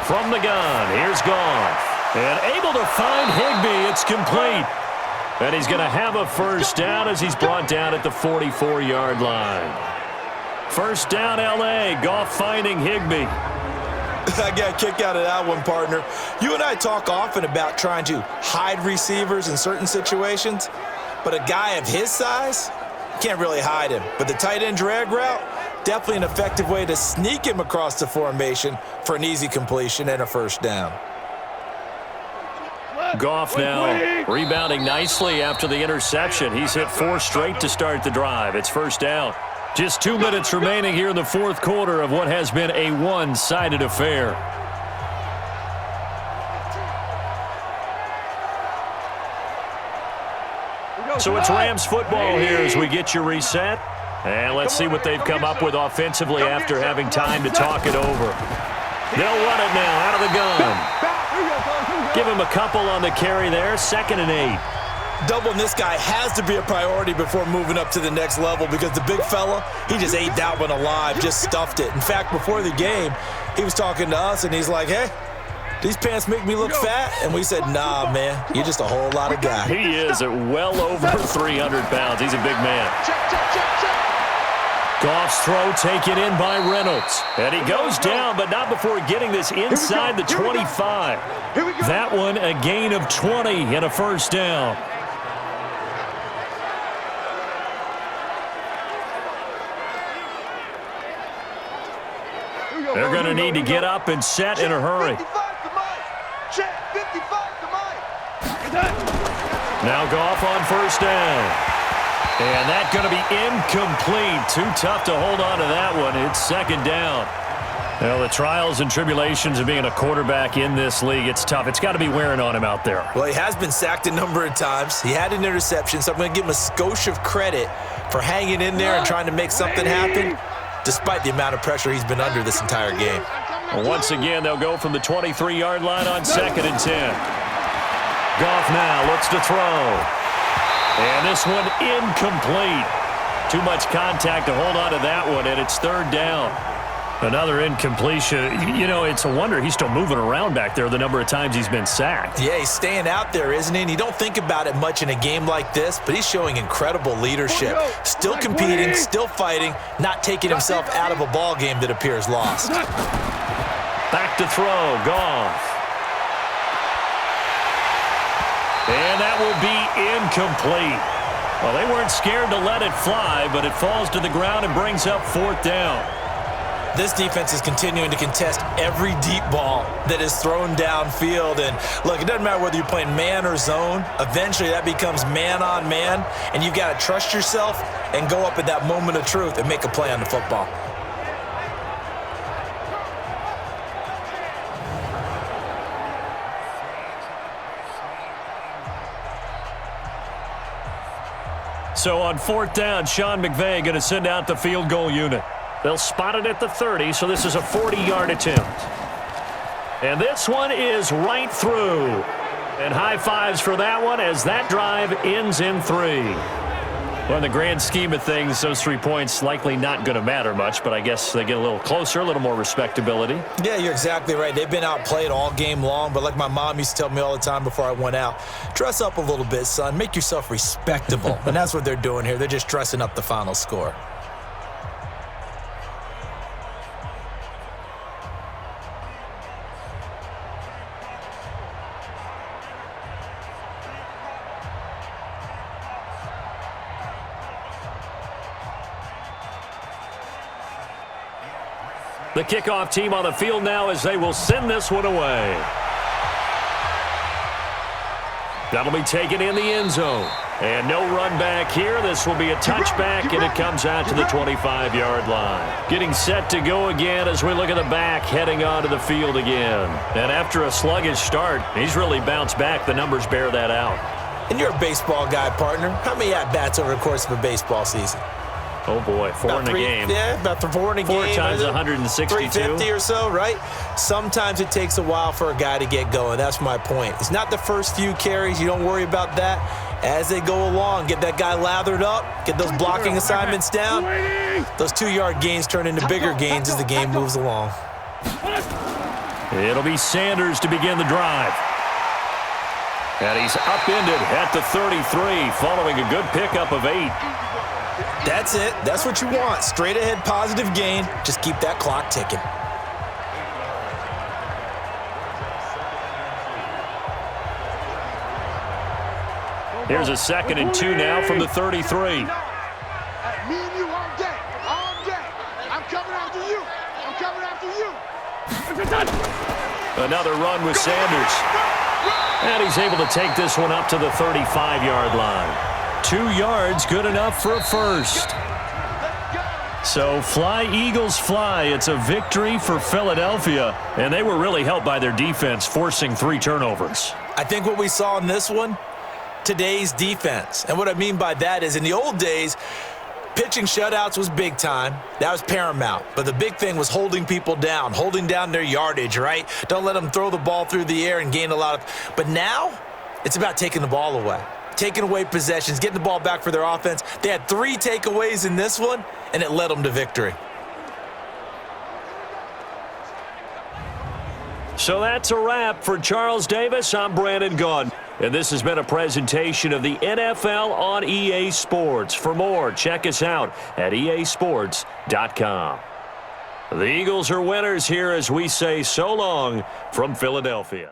From the gun, here's Goff. And able to find Higbee. It's complete. And he's going to have a first down as he's brought down at the 44-yard line. First down, L.A. Goff finding Higbee. I got a kick out of that one, partner. You and I talk often about trying to hide receivers in certain situations. But a guy of his size, can't really hide him. But the tight end drag route, definitely an effective way to sneak him across the formation for an easy completion and a first down. Goff now rebounding nicely after the interception. He's hit 4 straight to start the drive. It's first down. Just 2 minutes remaining here in the 4th quarter of what has been a one-sided affair. So it's Rams football here as we get you reset. And let's see what they've come up with offensively after having time to talk it over. They'll run it now out of the gun. Give him a couple on the carry there, 2nd and 8. Doubling this guy has to be a priority before moving up to the next level because the big fella, he just ate that one alive, just stuffed it. In fact, before the game, he was talking to us, and he's like, hey, these pants make me look fat? And we said, nah, man, you're just a whole lot of guy. He is at well over 300 pounds. He's a big man. Goff's throw taken in by Reynolds. And he goes down, but not before getting this inside the 25. That one a gain of 20 and a first down. They're going to need to get up and set in a hurry. Now Goff on first down. And that's going to be incomplete. Too tough to hold on to that one. It's 2nd down. Well, the trials and tribulations of being a quarterback in this league, it's tough. It's got to be wearing on him out there. Well, he has been sacked a number of times. He had an interception, so I'm going to give him a skosh of credit for hanging in there and trying to make something happen, despite the amount of pressure he's been under this entire game. Well, once again, they'll go from the 23-yard line on 2nd and 10. Goff now looks to throw. And this one incomplete. Too much contact to hold on to that one, and it's 3rd down. Another incompletion. You know, it's a wonder he's still moving around back there the number of times he's been sacked. Yeah, he's staying out there, isn't he? And you don't think about it much in a game like this, but he's showing incredible leadership. Still competing, still fighting, not taking himself out of a ball game that appears lost. Back to throw, Goff. And that will be incomplete. Well, they weren't scared to let it fly, but it falls to the ground and brings up 4th down. This defense is continuing to contest every deep ball that is thrown downfield. And look, it doesn't matter whether you're playing man or zone. Eventually, that becomes man on man, and you've got to trust yourself and go up at that moment of truth and make a play on the football. So on 4th down, Sean McVay going to send out the field goal unit. They'll spot it at the 30, so this is a 40-yard attempt. And this one is right through. And high fives for that one as that drive ends in 3. Well, in the grand scheme of things, those 3 points likely not going to matter much, but I guess they get a little closer, a little more respectability. Yeah, you're exactly right. They've been outplayed all game long, but like my mom used to tell me all the time before I went out, dress up a little bit, son. Make yourself respectable. And that's what they're doing here. They're just dressing up the final score. The kickoff team on the field now as they will send this one away. That'll be taken in the end zone. And no run back here. This will be a touchback, and it comes out to the 25-yard line. Getting set to go again as we look at the back heading onto the field again. And after a sluggish start, he's really bounced back. The numbers bear that out. And you're a baseball guy, partner. How many at-bats over the course of a baseball season? Oh, boy, 4 in a game. Yeah, about 4 in a game. 4 times 162. 350 or so, right? Sometimes it takes a while for a guy to get going. That's my point. It's not the first few carries. You don't worry about that. As they go along, get that guy lathered up, get those blocking assignments down. Those 2-yard gains turn into bigger gains as the game moves along. It'll be Sanders to begin the drive. And he's upended at the 33, following a good pickup of 8. That's it. That's what you want. Straight ahead positive gain. Just keep that clock ticking. Here's a 2nd and 2 now from the 33. Me and you all day. All day. I'm coming after you. I'm coming after you. Another run with Sanders. And he's able to take this one up to the 35-yard line. 2 yards, good enough for a first. So fly, Eagles, fly. It's a victory for Philadelphia. And they were really helped by their defense, forcing 3 turnovers. I think what we saw in this one, today's defense. And what I mean by that is in the old days, pitching shutouts was big time. That was paramount. But the big thing was holding people down, holding down their yardage, right? Don't let them throw the ball through the air and gain a lot of. But now, it's about taking the ball away. Taking away possessions, getting the ball back for their offense. They had 3 takeaways in this one, and it led them to victory. So that's a wrap for Charles Davis. I'm Brandon Gaudin. And this has been a presentation of the NFL on EA Sports. For more, check us out at easports.com. The Eagles are winners here as we say so long from Philadelphia.